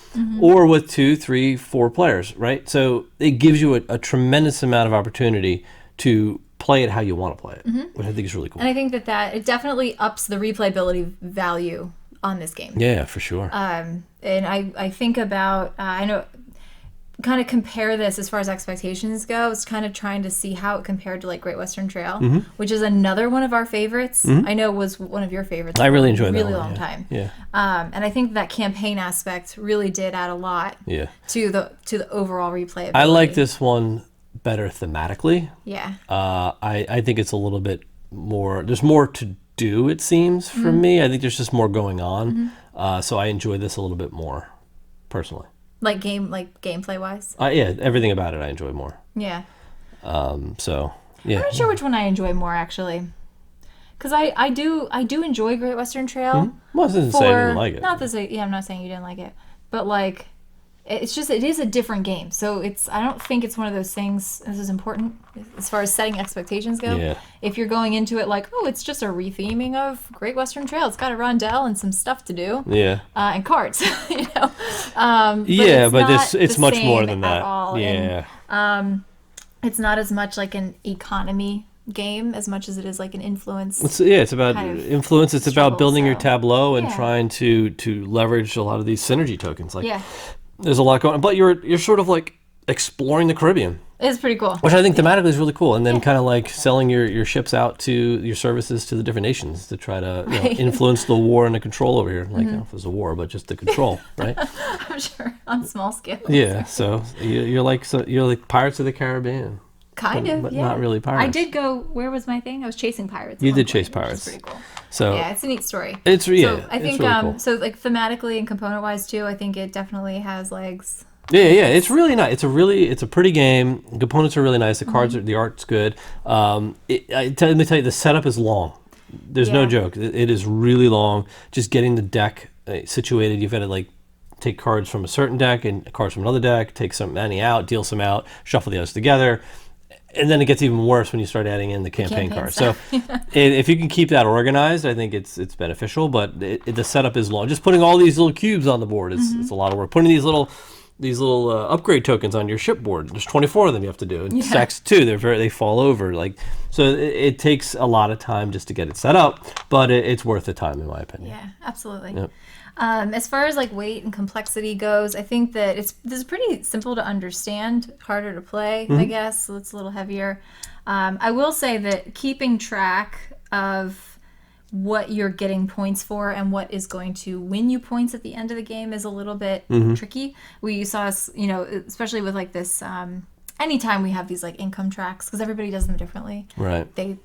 or with 2, 3, 4 players, right? So it gives you a tremendous amount of opportunity to play it how you want to play it, which I think is really cool. And I think that it definitely ups the replayability value on this game. Yeah, for sure. And I think about, I know, kind of compare this as far as expectations go. It's kind of trying to see how it compared to like Great Western Trail, which is another one of our favorites. I know it was one of your favorites. I really enjoyed that one. Really long time. Yeah. And I think that campaign aspect really did add a lot to the overall replayability. I like this one better thematically. Yeah. I think it's a little bit more. There's more to do, it seems, for me. I think there's just more going on. So I enjoy this a little bit more, personally. Like gameplay wise? Yeah, everything about it I enjoy more. Yeah. So, yeah. I'm not sure which one I enjoy more, actually. Because I do enjoy Great Western Trail. Mm-hmm. Well, I didn't say I didn't like it. I'm not saying you didn't like it. But, like, it's just, it is a different game. So I don't think it's one of those things, this is important, as far as setting expectations go. Yeah. If you're going into it like, oh, it's just a retheming of Great Western Trail. It's got a rondelle and some stuff to do. Yeah. And cards, you know. But it's much more than that. All. Yeah. And, it's not as much like an economy game as much as it is like an influence. It's about influence. It's about building your tableau and yeah. trying to leverage a lot of these synergy tokens. Like, there's a lot going on, but you're sort of like exploring the Caribbean. It's pretty cool. Which I think thematically is really cool. And then kind of like selling your ships out to your services to the different nations to try to influence the war and the control over here. Like, I don't know if there's a war, but just the control, right? I'm sure on small scale. Yeah. So you're like Pirates of the Caribbean. Kind of, but not really pirates. I did go. Where was my thing? I was chasing pirates. You did chase pirates. Which is pretty cool. So yeah, it's a neat story. I think it's really cool. So like thematically and component wise too, I think it definitely has legs. Yeah, it's really nice. It's a pretty game. The components are really nice. The cards, the art's good. Let me tell you, the setup is long. There's no joke. It is really long. Just getting the deck situated. You've got to like take cards from a certain deck and cards from another deck. Take some money out, deal some out, shuffle the others together. And then it gets even worse when you start adding in the campaign cards. So if you can keep that organized, I think it's beneficial. But the setup is long. Just putting all these little cubes on the board is it's a lot of work. Putting these little upgrade tokens on your shipboard. There's 24 of them you have to do. And stacks too. They fall over. Like so, it takes a lot of time just to get it set up, but it's worth the time in my opinion. Yeah, absolutely. Yep. As far as like weight and complexity goes, I think that this is pretty simple to understand, harder to play, I guess. So it's a little heavier. I will say that keeping track of what you're getting points for and what is going to win you points at the end of the game is a little bit tricky. We saw us, especially with like this, anytime we have these like income tracks, because everybody does them differently. Right. They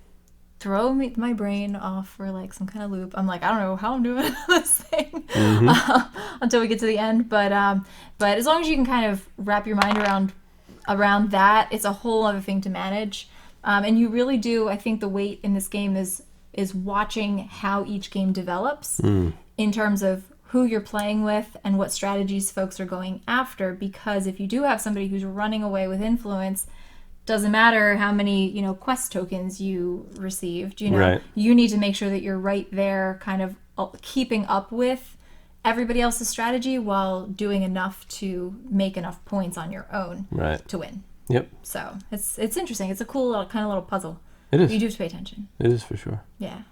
throw my brain off for like some kind of loop. I'm like, I don't know how I'm doing this thing until we get to the end. But as long as you can kind of wrap your mind around that, it's a whole other thing to manage. And you really do. I think the weight in this game is watching how each game develops in terms of who you're playing with and what strategies folks are going after. Because if you do have somebody who's running away with influence, doesn't matter how many quest tokens you received. Right. You need to make sure that you're right there, kind of keeping up with everybody else's strategy while doing enough to make enough points on your own to win. Yep. So it's interesting. It's a cool little puzzle. It is. You do have to pay attention. It is for sure. Yeah.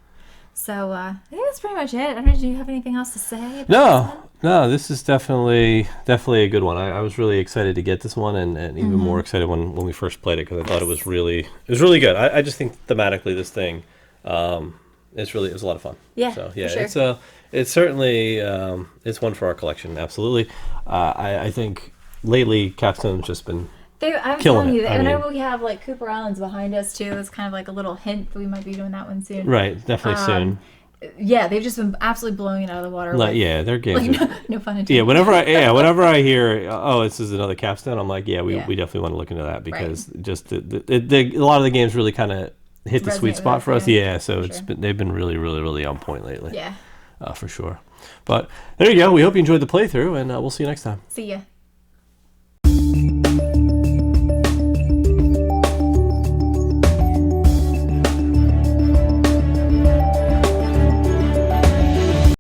So I think that's pretty much it. I don't know. Do you have anything else to say? No. This is definitely a good one. I was really excited to get this one, and even more excited when we first played it because I thought it was really good. I just think thematically this thing, it was a lot of fun. Yeah. So yeah, for sure. it's certainly it's one for our collection. Absolutely. I think lately Capstone's just been. I'm telling you, whenever we have like Cooper Islands behind us too, it's kind of like a little hint that we might be doing that one soon. Right, definitely soon. Yeah, they've just been absolutely blowing it out of the water. Their games. No pun intended. Yeah, whenever I hear, this is another Capstone, I'm like, we definitely want to look into that because just a lot of the games really kind of hit the sweet spot for us. Yeah, so they've been really, really, really on point lately. Yeah, for sure. But there you go. We hope you enjoyed the playthrough, and we'll see you next time. See ya.